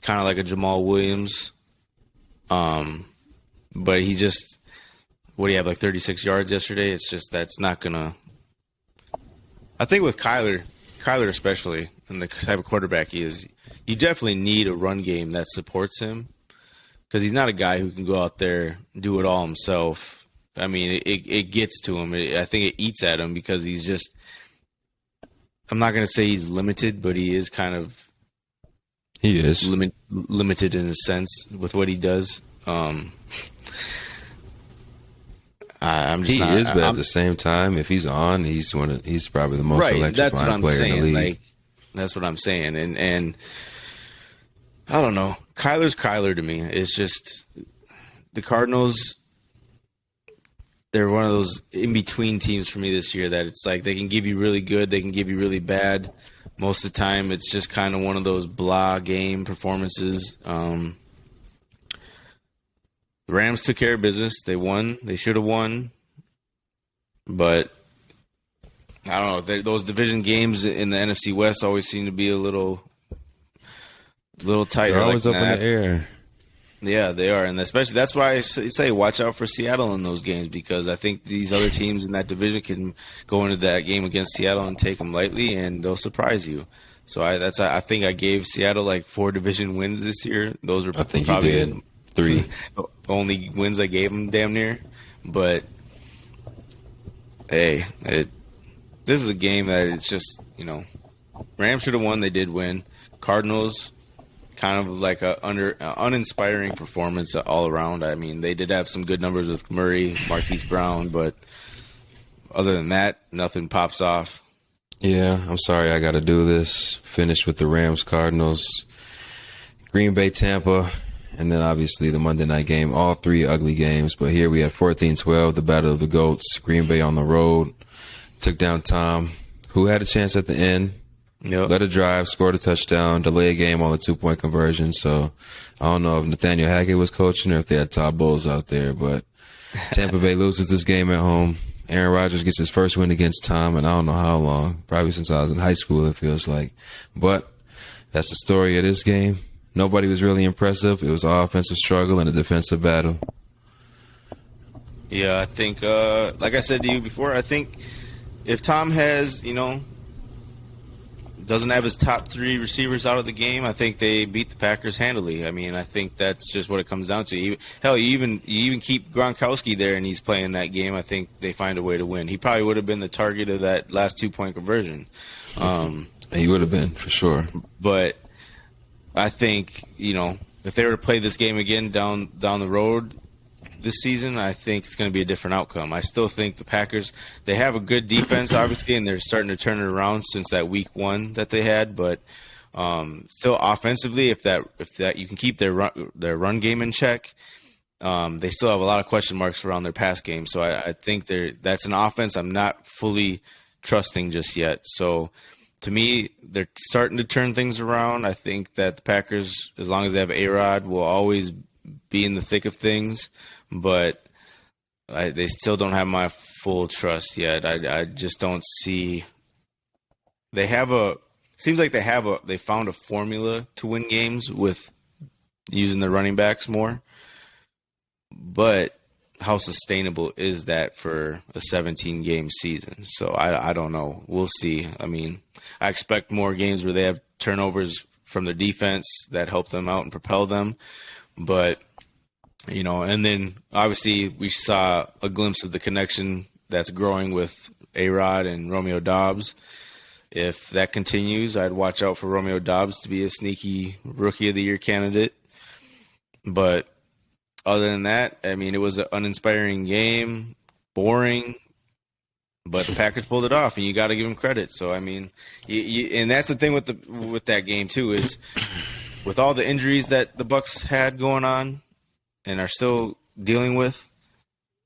kind of like a Jamal Williams. But he just, what do you have, like 36 yards yesterday? It's just, that's not going to, I think with Kyler especially, and the type of quarterback he is, you definitely need a run game that supports him, because he's not a guy who can go out there and do it all himself. I mean, it gets to him. I think it eats at him because he's just, I'm not going to say he's limited, but he is kind of, he is limited in a sense with what he does. I'm just he not, is, but at the same time, if he's on, he's probably the most electrifying player in the league. Like, that's what I'm saying, and I don't know. Kyler's Kyler to me. It's just the Cardinals. They're one of those in between teams for me this year that it's like they can give you really good, they can give you really bad. Most of the time, it's just kind of one of those blah game performances. The Rams took care of business. They won. They should have won. But I don't know. Those division games in the NFC West always seem to be a little tighter. They're always like up in the air. Yeah, they are. And especially that's why I say watch out for Seattle in those games, because I think these other teams in that division can go into that game against Seattle and take them lightly, and they'll surprise you. So I think I gave Seattle like 4 division wins this year. Those were I think probably you did 3. the only wins I gave them, damn near. But hey, this is a game that it's just, Rams should have won. They did win. Cardinals, kind of like a uninspiring performance all around. I mean, they did have some good numbers with Murray, Marquise Brown, but other than that, nothing pops off. Yeah, I'm sorry I got to do this. Finish with the Rams, Cardinals, Green Bay, Tampa, and then obviously the Monday night game. All 3 ugly games, but here we had 14-12, the Battle of the Goats. Green Bay on the road took down Tom, who had a chance at the end. Yep. Led a drive, scored a touchdown, delay a game on a 2-point conversion. So I don't know if Nathaniel Hackett was coaching or if they had Todd Bowles out there, but Tampa Bay loses this game at home. Aaron Rodgers gets his first win against Tom, and I don't know how long. Probably since I was in high school, it feels like. But that's the story of this game. Nobody was really impressive. It was an offensive struggle and a defensive battle. Yeah, I think, like I said to you before, I think if Tom has, doesn't have his top 3 receivers out of the game, I think they beat the Packers handily. I mean, I think that's just what it comes down to. Hell, you even keep Gronkowski there and he's playing that game, I think they find a way to win. He probably would have been the target of that last 2-point conversion. He would have been, for sure. But I think, if they were to play this game again down the road this season, I think it's going to be a different outcome. I still think the Packers, they have a good defense, obviously, and they're starting to turn it around since that week 1 that they had. But still, offensively, if that you can keep their run game in check, they still have a lot of question marks around their pass game. So I think that's an offense I'm not fully trusting just yet. So to me, they're starting to turn things around. I think that the Packers, as long as they have A-Rod, will always be in the thick of things. But they still don't have my full trust yet. I just don't see. Seems like they found a formula to win games with using the running backs more. But how sustainable is that for a 17-game season? So I don't know. We'll see. I mean, I expect more games where they have turnovers from their defense that help them out and propel them. But and then obviously we saw a glimpse of the connection that's growing with A-Rod and Romeo Doubs. If that continues, I'd watch out for Romeo Doubs to be a sneaky Rookie of the Year candidate. But other than that, I mean, it was an uninspiring game, boring, but the Packers pulled it off, and you got to give them credit. So, I mean, and that's the thing with that game too, is with all the injuries that the Bucs had going on and are still dealing with,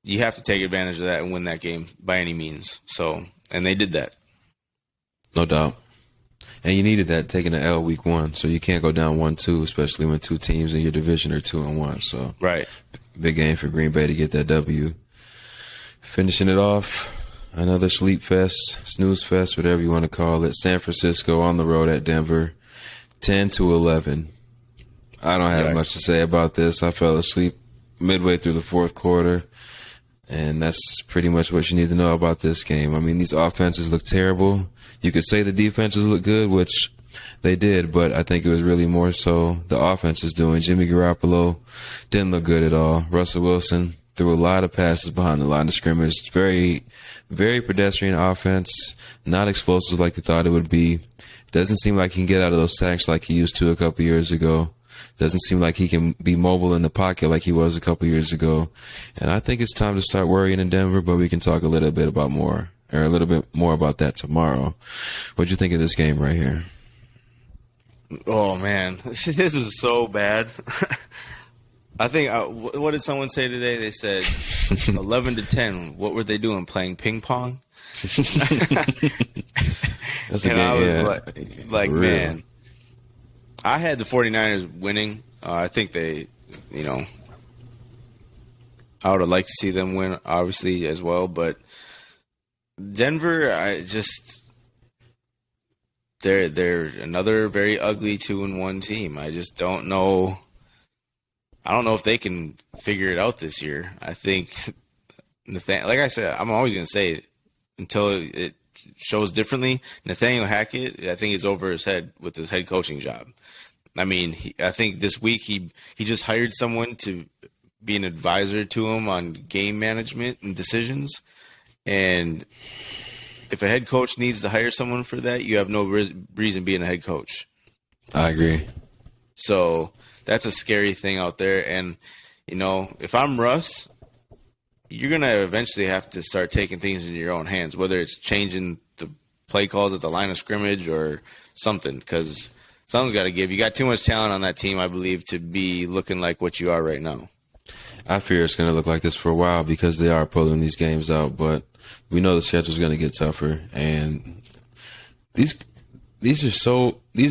you have to take advantage of that and win that game by any means. So, and they did that. No doubt. And you needed that taking the L week 1, so you can't go down 1-2, especially when 2 teams in your division are 2-1. So, right, big game for Green Bay to get that W. Finishing it off, another sleep fest, snooze fest, whatever you want to call it. San Francisco on the road at Denver, 10-11. I don't have much to say about this. I fell asleep midway through the fourth quarter, and that's pretty much what you need to know about this game. I mean, these offenses look terrible. You could say the defenses look good, which they did, but I think it was really more so the offense is doing. Jimmy Garoppolo didn't look good at all. Russell Wilson threw a lot of passes behind the line of scrimmage. Very, very pedestrian offense, not explosive like they thought it would be. Doesn't seem like he can get out of those sacks like he used to a couple years ago. Doesn't seem like he can be mobile in the pocket like he was a couple years ago. And I think it's time to start worrying in Denver, but we can talk a little bit more about that tomorrow. What'd you think of this game right here? Oh, man. This was so bad. I think, what did someone say today? They said 11-10. What were they doing? Playing ping pong? That's a game, like man, I had the 49ers winning. I think they, I would have liked to see them win, obviously, as well. But Denver, they're another very ugly 2-1 team. I just don't know. I don't know if they can figure it out this year. I think, like I said, I'm always going to say it until it shows differently. Nathaniel Hackett, I think, is over his head with his head coaching job. I mean, I think this week he just hired someone to be an advisor to him on game management and decisions. And if a head coach needs to hire someone for that, you have no reason being a head coach. I agree. So that's a scary thing out there. And, if I'm Russ, you're going to eventually have to start taking things in your own hands, whether it's changing the play calls at the line of scrimmage or something, because something's got to give. You got too much talent on that team, I believe, to be looking like what you are right now. I fear it's going to look like this for a while because they are pulling these games out, but we know the schedule's going to get tougher. And these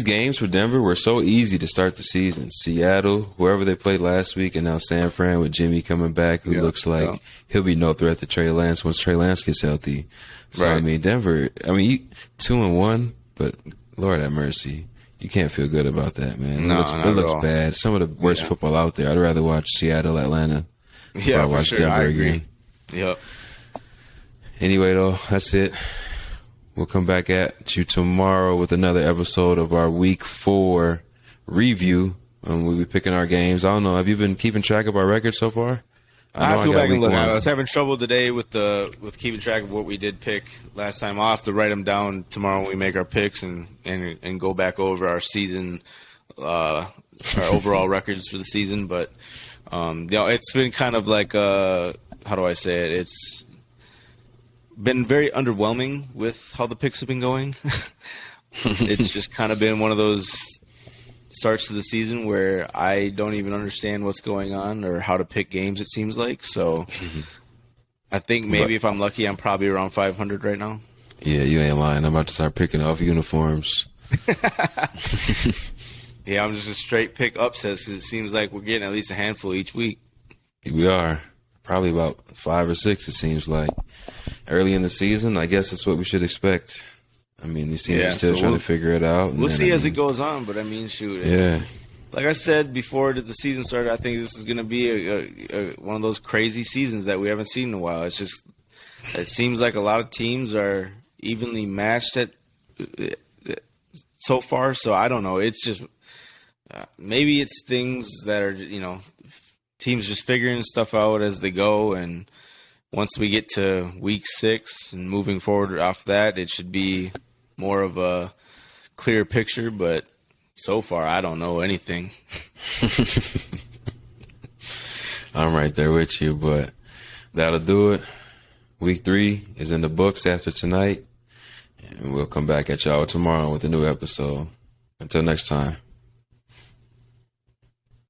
games for Denver were so easy to start the season. Seattle, whoever they played last week, and now San Fran with Jimmy coming back, who looks like he'll be no threat to Trey Lance once Trey Lance gets healthy. So, right. I mean, Denver, 2-1, but Lord have mercy. You can't feel good about that, man. It looks bad. Some of the worst football out there. I'd rather watch Seattle, Atlanta before I watch Denver again. Yep. Anyway, though, that's it. We'll come back at you tomorrow with another episode of our Week 4 review. We'll be picking our games. I don't know. Have you been keeping track of our record so far? I have to go back and look. I was having trouble today with keeping track of what we did pick last time. I'll have to write them down tomorrow when we make our picks and go back over our season, our overall records for the season. But it's been kind of like how do I say it? It's been very underwhelming with how the picks have been going. It's just kind of been one of those starts to the season where I don't even understand what's going on or how to pick games, it seems like. So I think maybe if I'm lucky, I'm probably around 500 right now. Yeah, you ain't lying. I'm about to start picking off uniforms. Yeah, I'm just a straight pick upsets. It seems like we're getting at least a handful each week. We are. Probably about 5 or 6, it seems like. Early in the season, I guess that's what we should expect. I mean, these teams are still trying to figure it out. We'll see as it goes on, but shoot. Like I said before the season started, I think this is going to be one of those crazy seasons that we haven't seen in a while. It seems like a lot of teams are evenly matched so far. So I don't know. It's just maybe it's things that are, teams just figuring stuff out as they go. And once we get to week 6 and moving forward off that, it should be more of a clear picture. But so far, I don't know anything. I'm right there with you, but that'll do it. Week 3 is in the books after tonight, and we'll come back at y'all tomorrow with a new episode. Until next time.